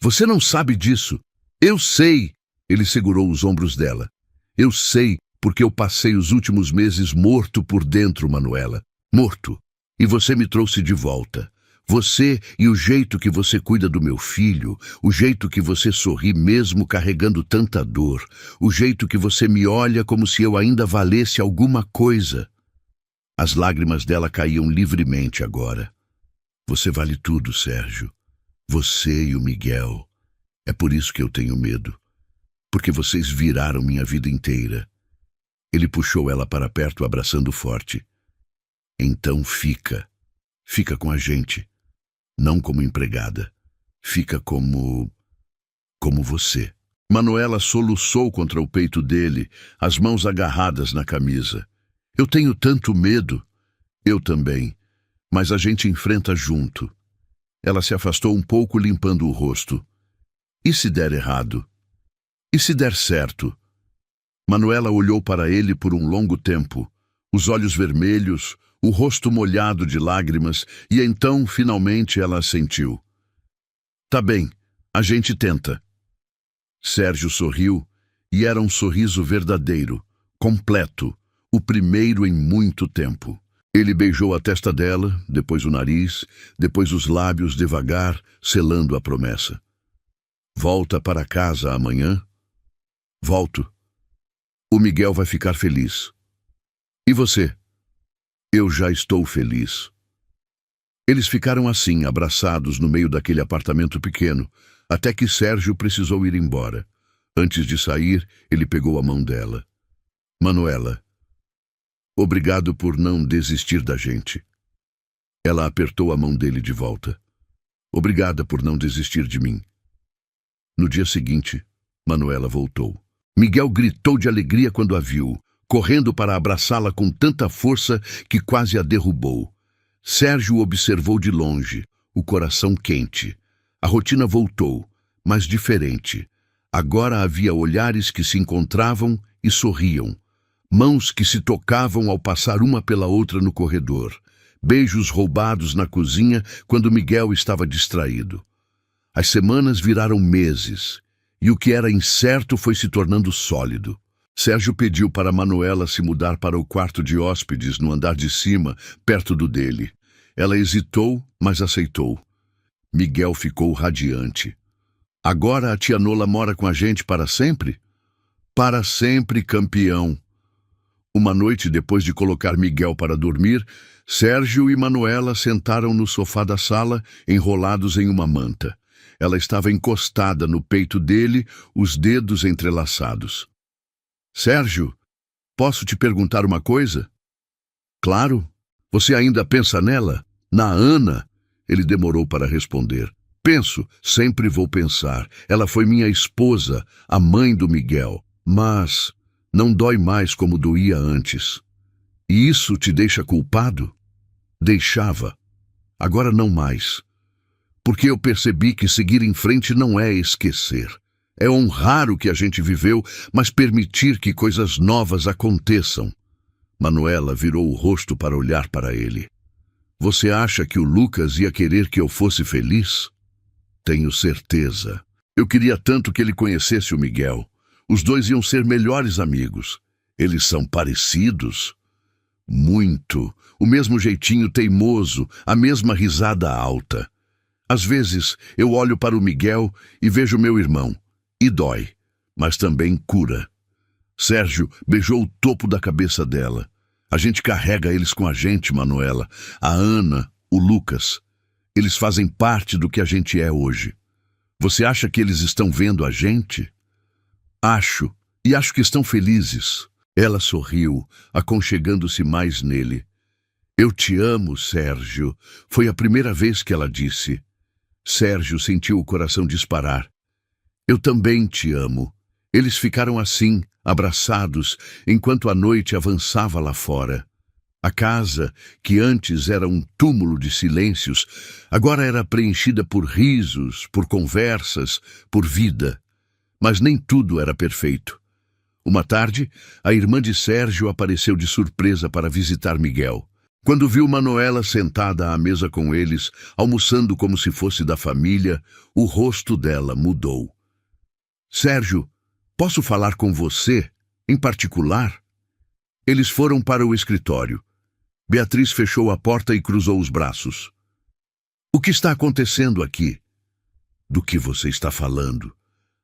Você não sabe disso. Eu sei. Ele segurou os ombros dela. Eu sei, porque eu passei os últimos meses morto por dentro, Manuela. Morto. E você me trouxe de volta. Você e o jeito que você cuida do meu filho, o jeito que você sorri mesmo carregando tanta dor, o jeito que você me olha como se eu ainda valesse alguma coisa. As lágrimas dela caíam livremente agora. Você vale tudo, Sérgio. Você e o Miguel. É por isso que eu tenho medo. Porque vocês viraram minha vida inteira. Ele puxou ela para perto, abraçando forte. Então fica. Fica com a gente. Não como empregada. Fica como você. Manuela soluçou contra o peito dele, as mãos agarradas na camisa. Eu tenho tanto medo. Eu também. Mas a gente enfrenta junto. Ela se afastou um pouco, limpando o rosto. E se der errado? E se der certo? Manuela olhou para ele por um longo tempo, os olhos vermelhos, o rosto molhado de lágrimas, e então, finalmente, ela assentiu. Tá bem, a gente tenta. Sérgio sorriu, e era um sorriso verdadeiro, completo, o primeiro em muito tempo. Ele beijou a testa dela, depois o nariz, depois os lábios devagar, selando a promessa. Volta para casa amanhã? Volto. O Miguel vai ficar feliz. E você? Eu já estou feliz. Eles ficaram assim, abraçados no meio daquele apartamento pequeno, até que Sérgio precisou ir embora. Antes de sair, ele pegou a mão dela. Manuela, obrigado por não desistir da gente. Ela apertou a mão dele de volta. Obrigada por não desistir de mim. No dia seguinte, Manuela voltou. Miguel gritou de alegria quando a viu, correndo para abraçá-la com tanta força que quase a derrubou. Sérgio observou de longe, o coração quente. A rotina voltou, mas diferente. Agora havia olhares que se encontravam e sorriam, mãos que se tocavam ao passar uma pela outra no corredor, beijos roubados na cozinha quando Miguel estava distraído. As semanas viraram meses, e o que era incerto foi se tornando sólido. Sérgio pediu para Manuela se mudar para o quarto de hóspedes no andar de cima, perto do dele. Ela hesitou, mas aceitou. Miguel ficou radiante. Agora a tia Nola mora com a gente para sempre? Para sempre, campeão. Uma noite, depois de colocar Miguel para dormir, Sérgio e Manuela sentaram no sofá da sala, enrolados em uma manta. Ela estava encostada no peito dele, os dedos entrelaçados. Sérgio, posso te perguntar uma coisa? Claro. Você ainda pensa nela? Na Ana? Ele demorou para responder. Penso, sempre vou pensar. Ela foi minha esposa, a mãe do Miguel. Mas não dói mais como doía antes. E isso te deixa culpado? Deixava. Agora não mais. Porque eu percebi que seguir em frente não é esquecer. É honrar o que a gente viveu, mas permitir que coisas novas aconteçam. Manuela virou o rosto para olhar para ele. Você acha que o Lucas ia querer que eu fosse feliz? Tenho certeza. Eu queria tanto que ele conhecesse o Miguel. Os dois iam ser melhores amigos. Eles são parecidos? Muito. O mesmo jeitinho teimoso, a mesma risada alta. Às vezes, eu olho para o Miguel e vejo meu irmão. E dói, mas também cura. Sérgio beijou o topo da cabeça dela. A gente carrega eles com a gente, Manuela. A Ana, o Lucas. Eles fazem parte do que a gente é hoje. Você acha que eles estão vendo a gente? Acho, e acho que estão felizes. Ela sorriu, aconchegando-se mais nele. Eu te amo, Sérgio. Foi a primeira vez que ela disse. Sérgio sentiu o coração disparar. Eu também te amo. Eles ficaram assim, abraçados, enquanto a noite avançava lá fora. A casa, que antes era um túmulo de silêncios, agora era preenchida por risos, por conversas, por vida. Mas nem tudo era perfeito. Uma tarde, a irmã de Sérgio apareceu de surpresa para visitar Miguel. Quando viu Manuela sentada à mesa com eles, almoçando como se fosse da família, o rosto dela mudou. Sérgio, posso falar com você, em particular? Eles foram para o escritório. Beatriz fechou a porta e cruzou os braços. O que está acontecendo aqui? Do que você está falando?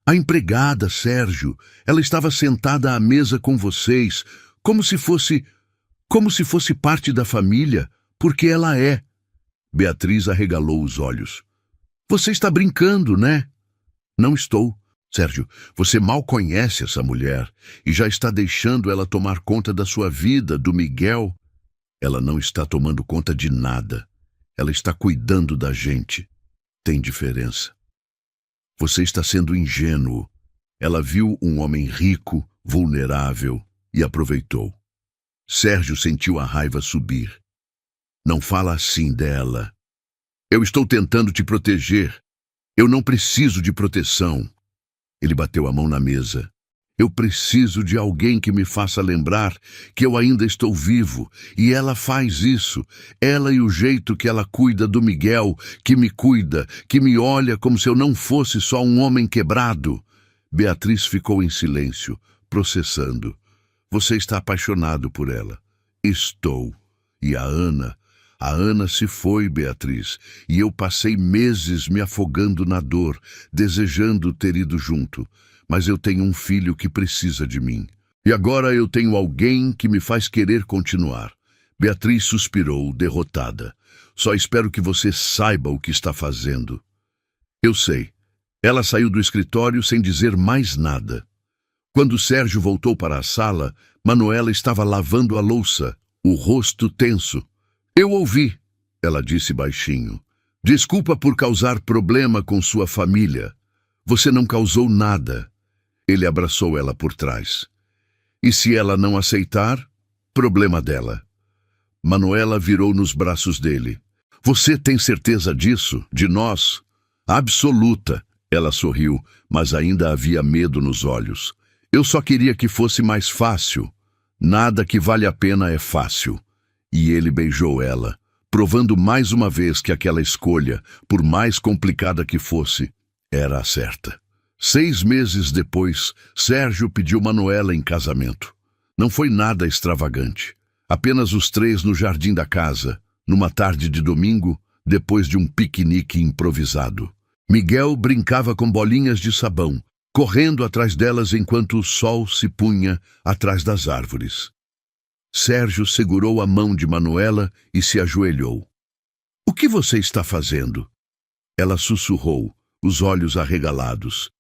A empregada, Sérgio, ela estava sentada à mesa com vocês, como se fosse parte da família, porque ela é. Beatriz arregalou os olhos. Você está brincando, né? Não estou. Sérgio, você mal conhece essa mulher e já está deixando ela tomar conta da sua vida, do Miguel. Ela não está tomando conta de nada. Ela está cuidando da gente. Tem diferença. Você está sendo ingênuo. Ela viu um homem rico, vulnerável e aproveitou. Sérgio sentiu a raiva subir. Não fala assim dela. Eu estou tentando te proteger. Eu não preciso de proteção. Ele bateu a mão na mesa. Eu preciso de alguém que me faça lembrar que eu ainda estou vivo. E ela faz isso. Ela e o jeito que ela cuida do Miguel, que me cuida, que me olha como se eu não fosse só um homem quebrado. Beatriz ficou em silêncio, processando. Você está apaixonado por ela. Estou. E a Ana se foi, Beatriz, e eu passei meses me afogando na dor, desejando ter ido junto. Mas eu tenho um filho que precisa de mim. E agora eu tenho alguém que me faz querer continuar. Beatriz suspirou, derrotada. Só espero que você saiba o que está fazendo. Eu sei. Ela saiu do escritório sem dizer mais nada. Quando Sérgio voltou para a sala, Manuela estava lavando a louça, o rosto tenso. Eu ouvi, ela disse baixinho. Desculpa por causar problema com sua família. Você não causou nada. Ele abraçou ela por trás. E se ela não aceitar, problema dela. Manuela virou nos braços dele. Você tem certeza disso? De nós? Absoluta. Ela sorriu, mas ainda havia medo nos olhos. Eu só queria que fosse mais fácil. Nada que vale a pena é fácil. E ele beijou ela, provando mais uma vez que aquela escolha, por mais complicada que fosse, era a certa. 6 meses depois, Sérgio pediu Manuela em casamento. Não foi nada extravagante. Apenas os 3 no jardim da casa, numa tarde de domingo, depois de um piquenique improvisado. Miguel brincava com bolinhas de sabão, correndo atrás delas enquanto o sol se punha atrás das árvores. Sérgio segurou a mão de Manuela e se ajoelhou. O que você está fazendo? Ela sussurrou, os olhos arregalados.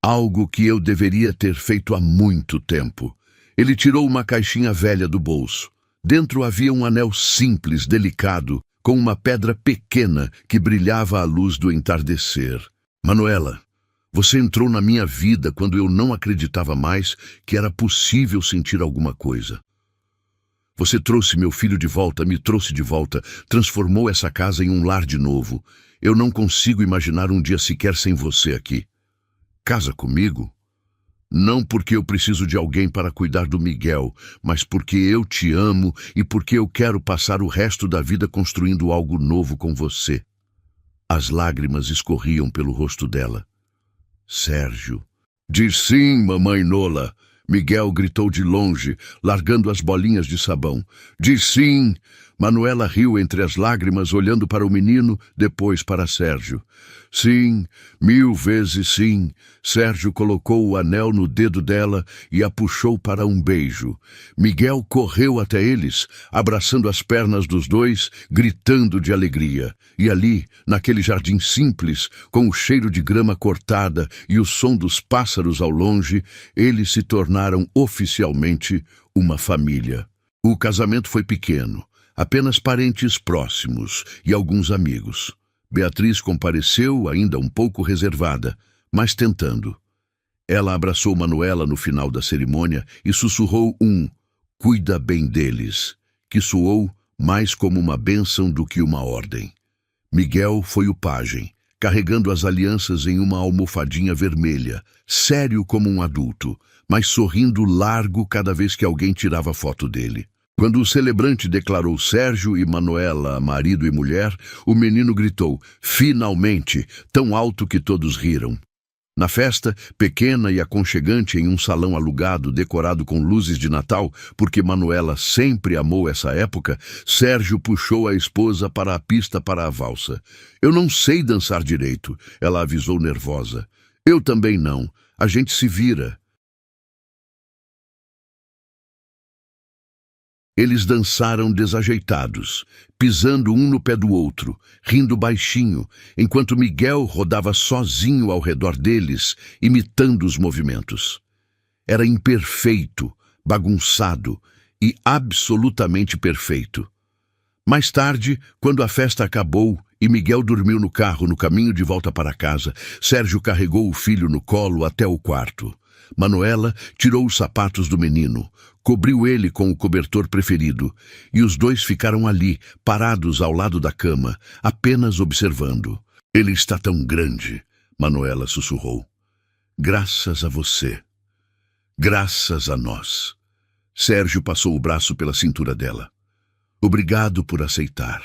Algo que eu deveria ter feito há muito tempo. Ele tirou uma caixinha velha do bolso. Dentro havia um anel simples, delicado, com uma pedra pequena que brilhava à luz do entardecer. Manuela, você entrou na minha vida quando eu não acreditava mais que era possível sentir alguma coisa. Você trouxe meu filho de volta, me trouxe de volta, transformou essa casa em um lar de novo. Eu não consigo imaginar um dia sequer sem você aqui. Casa comigo? Não porque eu preciso de alguém para cuidar do Miguel, mas porque eu te amo e porque eu quero passar o resto da vida construindo algo novo com você. As lágrimas escorriam pelo rosto dela. Sérgio. Diz sim, mamãe Nola. Miguel gritou de longe, largando as bolinhas de sabão. Diz sim, Manuela riu entre as lágrimas, olhando para o menino, depois para Sérgio. Sim, 1000 vezes sim. Sérgio colocou o anel no dedo dela e a puxou para um beijo. Miguel correu até eles, abraçando as pernas dos dois, gritando de alegria. E ali, naquele jardim simples, com o cheiro de grama cortada e o som dos pássaros ao longe, eles se tornaram oficialmente uma família. O casamento foi pequeno, apenas parentes próximos e alguns amigos. Beatriz compareceu, ainda um pouco reservada, mas tentando. Ela abraçou Manuela no final da cerimônia e sussurrou "Cuida bem deles", que soou mais como uma bênção do que uma ordem. Miguel foi o pajem, carregando as alianças em uma almofadinha vermelha, sério como um adulto, mas sorrindo largo cada vez que alguém tirava foto dele. Quando o celebrante declarou Sérgio e Manuela marido e mulher, o menino gritou, finalmente, tão alto que todos riram. Na festa, pequena e aconchegante em um salão alugado decorado com luzes de Natal, porque Manuela sempre amou essa época, Sérgio puxou a esposa para a pista para a valsa. Eu não sei dançar direito, ela avisou nervosa. Eu também não, a gente se vira. Eles dançaram desajeitados, pisando um no pé do outro, rindo baixinho, enquanto Miguel rodava sozinho ao redor deles, imitando os movimentos. Era imperfeito, bagunçado e absolutamente perfeito. Mais tarde, quando a festa acabou e Miguel dormiu no carro no caminho de volta para casa, Sérgio carregou o filho no colo até o quarto. Manuela tirou os sapatos do menino, cobriu ele com o cobertor preferido, e os dois ficaram ali, parados ao lado da cama, apenas observando. Ele está tão grande, Manuela sussurrou. Graças a você. Graças a nós. Sérgio passou o braço pela cintura dela. Obrigado por aceitar.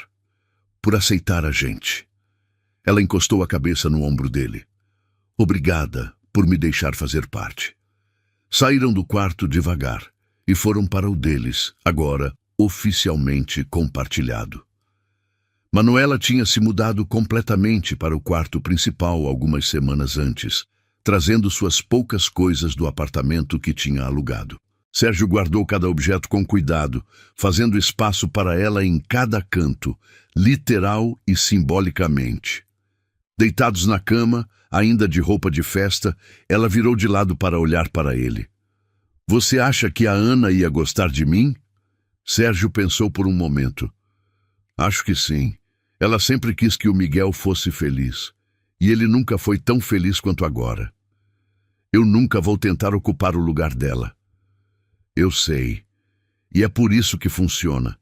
Por aceitar a gente. Ela encostou a cabeça no ombro dele. Obrigada por me deixar fazer parte. Saíram do quarto devagar e foram para o deles, agora oficialmente compartilhado. Manuela tinha se mudado completamente para o quarto principal algumas semanas antes, trazendo suas poucas coisas do apartamento que tinha alugado. Sérgio guardou cada objeto com cuidado, fazendo espaço para ela em cada canto, literal e simbolicamente. Deitados na cama, ainda de roupa de festa, ela virou de lado para olhar para ele. Você acha que a Ana ia gostar de mim? Sérgio pensou por um momento. Acho que sim. Ela sempre quis que o Miguel fosse feliz. E ele nunca foi tão feliz quanto agora. Eu nunca vou tentar ocupar o lugar dela. Eu sei. E é por isso que funciona.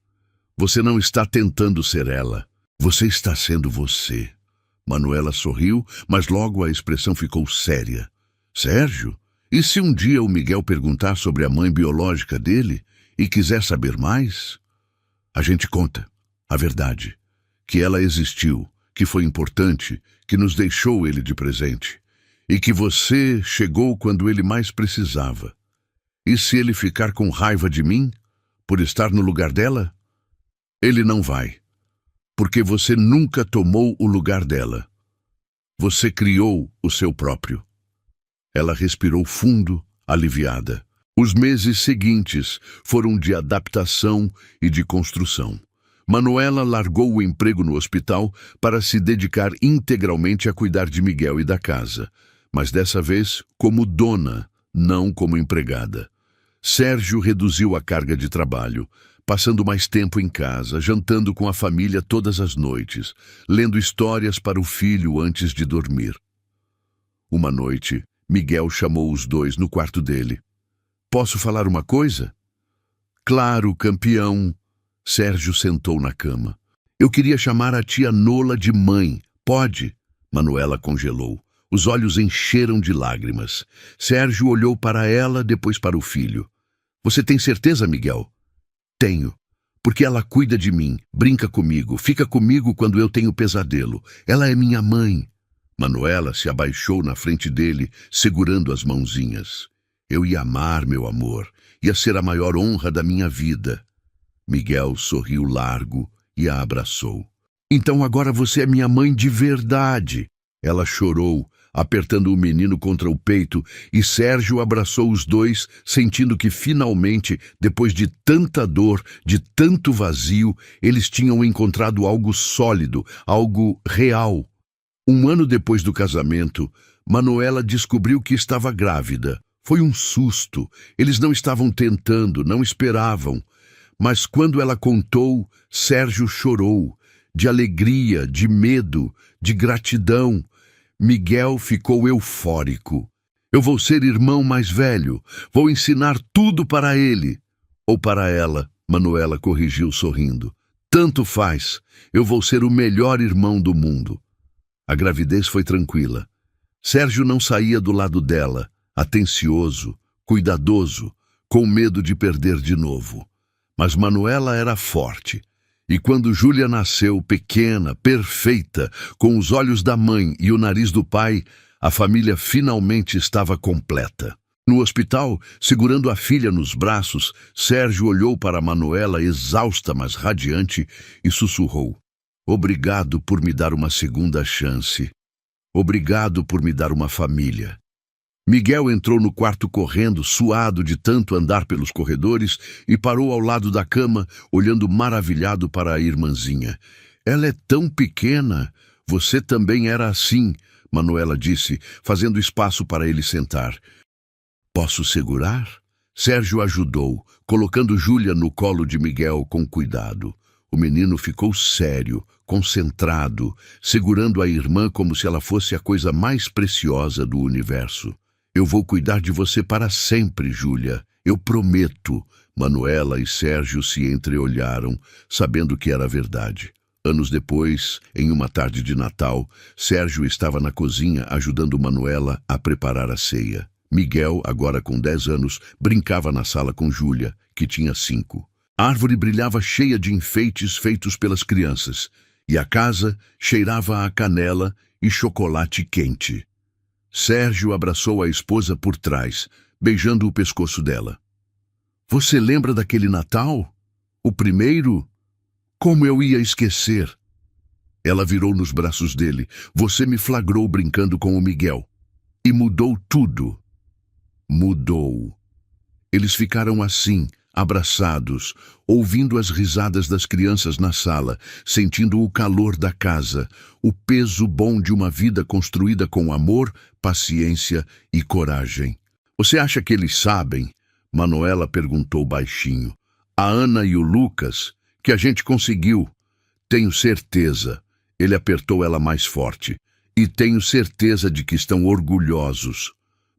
Você não está tentando ser ela. Você está sendo você. Manuela sorriu, mas logo a expressão ficou séria. Sérgio? E se um dia o Miguel perguntar sobre a mãe biológica dele e quiser saber mais? A gente conta a verdade. Que ela existiu, que foi importante, que nos deixou ele de presente. E que você chegou quando ele mais precisava. E se ele ficar com raiva de mim, por estar no lugar dela? Ele não vai. Porque você nunca tomou o lugar dela. Você criou o seu próprio. Ela respirou fundo, aliviada. Os meses seguintes foram de adaptação e de construção. Manuela largou o emprego no hospital para se dedicar integralmente a cuidar de Miguel e da casa, mas dessa vez como dona, não como empregada. Sérgio reduziu a carga de trabalho, passando mais tempo em casa, jantando com a família todas as noites, lendo histórias para o filho antes de dormir. Uma noite, Miguel chamou os dois no quarto dele. Posso falar uma coisa? Claro, campeão. Sérgio sentou na cama. Eu queria chamar a tia Nola de mãe. Pode? Manuela congelou. Os olhos encheram de lágrimas. Sérgio olhou para ela, depois para o filho. Você tem certeza, Miguel? Tenho. Porque ela cuida de mim, brinca comigo, fica comigo quando eu tenho pesadelo. Ela é minha mãe. Manuela se abaixou na frente dele, segurando as mãozinhas. Eu ia amar, meu amor. Ia ser a maior honra da minha vida. Miguel sorriu largo e a abraçou. Então agora você é minha mãe de verdade. Ela chorou, apertando o menino contra o peito, e Sérgio abraçou os dois, sentindo que finalmente, depois de tanta dor, de tanto vazio, eles tinham encontrado algo sólido, algo real. 1 ano depois do casamento, Manuela descobriu que estava grávida. Foi um susto. Eles não estavam tentando, não esperavam. Mas quando ela contou, Sérgio chorou, de alegria, de medo, de gratidão. Miguel ficou eufórico. Eu vou ser irmão mais velho, vou ensinar tudo para ele. Ou para ela, Manuela corrigiu sorrindo. Tanto faz, eu vou ser o melhor irmão do mundo. A gravidez foi tranquila. Sérgio não saía do lado dela, atencioso, cuidadoso, com medo de perder de novo. Mas Manuela era forte. E quando Júlia nasceu, pequena, perfeita, com os olhos da mãe e o nariz do pai, a família finalmente estava completa. No hospital, segurando a filha nos braços, Sérgio olhou para Manuela, exausta, mas radiante, e sussurrou: Obrigado por me dar uma segunda chance. Obrigado por me dar uma família. Miguel entrou no quarto correndo, suado de tanto andar pelos corredores, e parou ao lado da cama, olhando maravilhado para a irmãzinha. Ela é tão pequena. Você também era assim, Manuela disse, fazendo espaço para ele sentar. Posso segurar? Sérgio ajudou, colocando Júlia no colo de Miguel com cuidado. O menino ficou sério, concentrado, segurando a irmã como se ela fosse a coisa mais preciosa do universo. Eu vou cuidar de você para sempre, Júlia. Eu prometo. Manuela e Sérgio se entreolharam, sabendo que era verdade. Anos depois, em uma tarde de Natal, Sérgio estava na cozinha ajudando Manuela a preparar a ceia. Miguel, agora com 10 anos, brincava na sala com Júlia, que tinha 5. A árvore brilhava cheia de enfeites feitos pelas crianças, e a casa cheirava a canela e chocolate quente. Sérgio abraçou a esposa por trás, beijando o pescoço dela. Você lembra daquele Natal? O primeiro? Como eu ia esquecer? Ela virou nos braços dele. Você me flagrou brincando com o Miguel. E mudou tudo. Mudou. Eles ficaram assim, abraçados, ouvindo as risadas das crianças na sala, sentindo o calor da casa, o peso bom de uma vida construída com amor, paciência e coragem. Você acha que eles sabem? Manuela perguntou baixinho. A Ana e o Lucas, que a gente conseguiu. Tenho certeza. Ele apertou ela mais forte. E tenho certeza de que estão orgulhosos.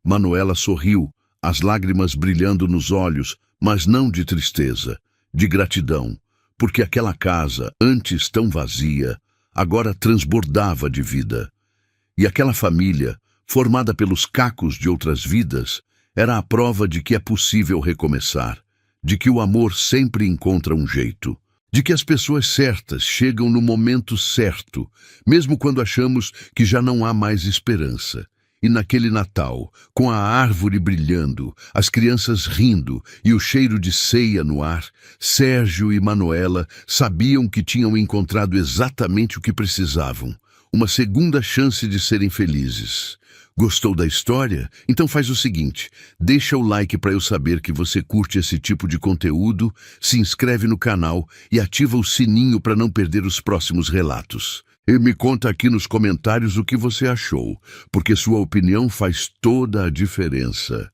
Manuela sorriu, as lágrimas brilhando nos olhos, mas não de tristeza, de gratidão, porque aquela casa, antes tão vazia, agora transbordava de vida. E aquela família, formada pelos cacos de outras vidas, era a prova de que é possível recomeçar, de que o amor sempre encontra um jeito, de que as pessoas certas chegam no momento certo, mesmo quando achamos que já não há mais esperança. E naquele Natal, com a árvore brilhando, as crianças rindo e o cheiro de ceia no ar, Sérgio e Manuela sabiam que tinham encontrado exatamente o que precisavam, uma segunda chance de serem felizes. Gostou da história? Então faz o seguinte, deixa o like para eu saber que você curte esse tipo de conteúdo, se inscreve no canal e ativa o sininho para não perder os próximos relatos. E me conta aqui nos comentários o que você achou, porque sua opinião faz toda a diferença.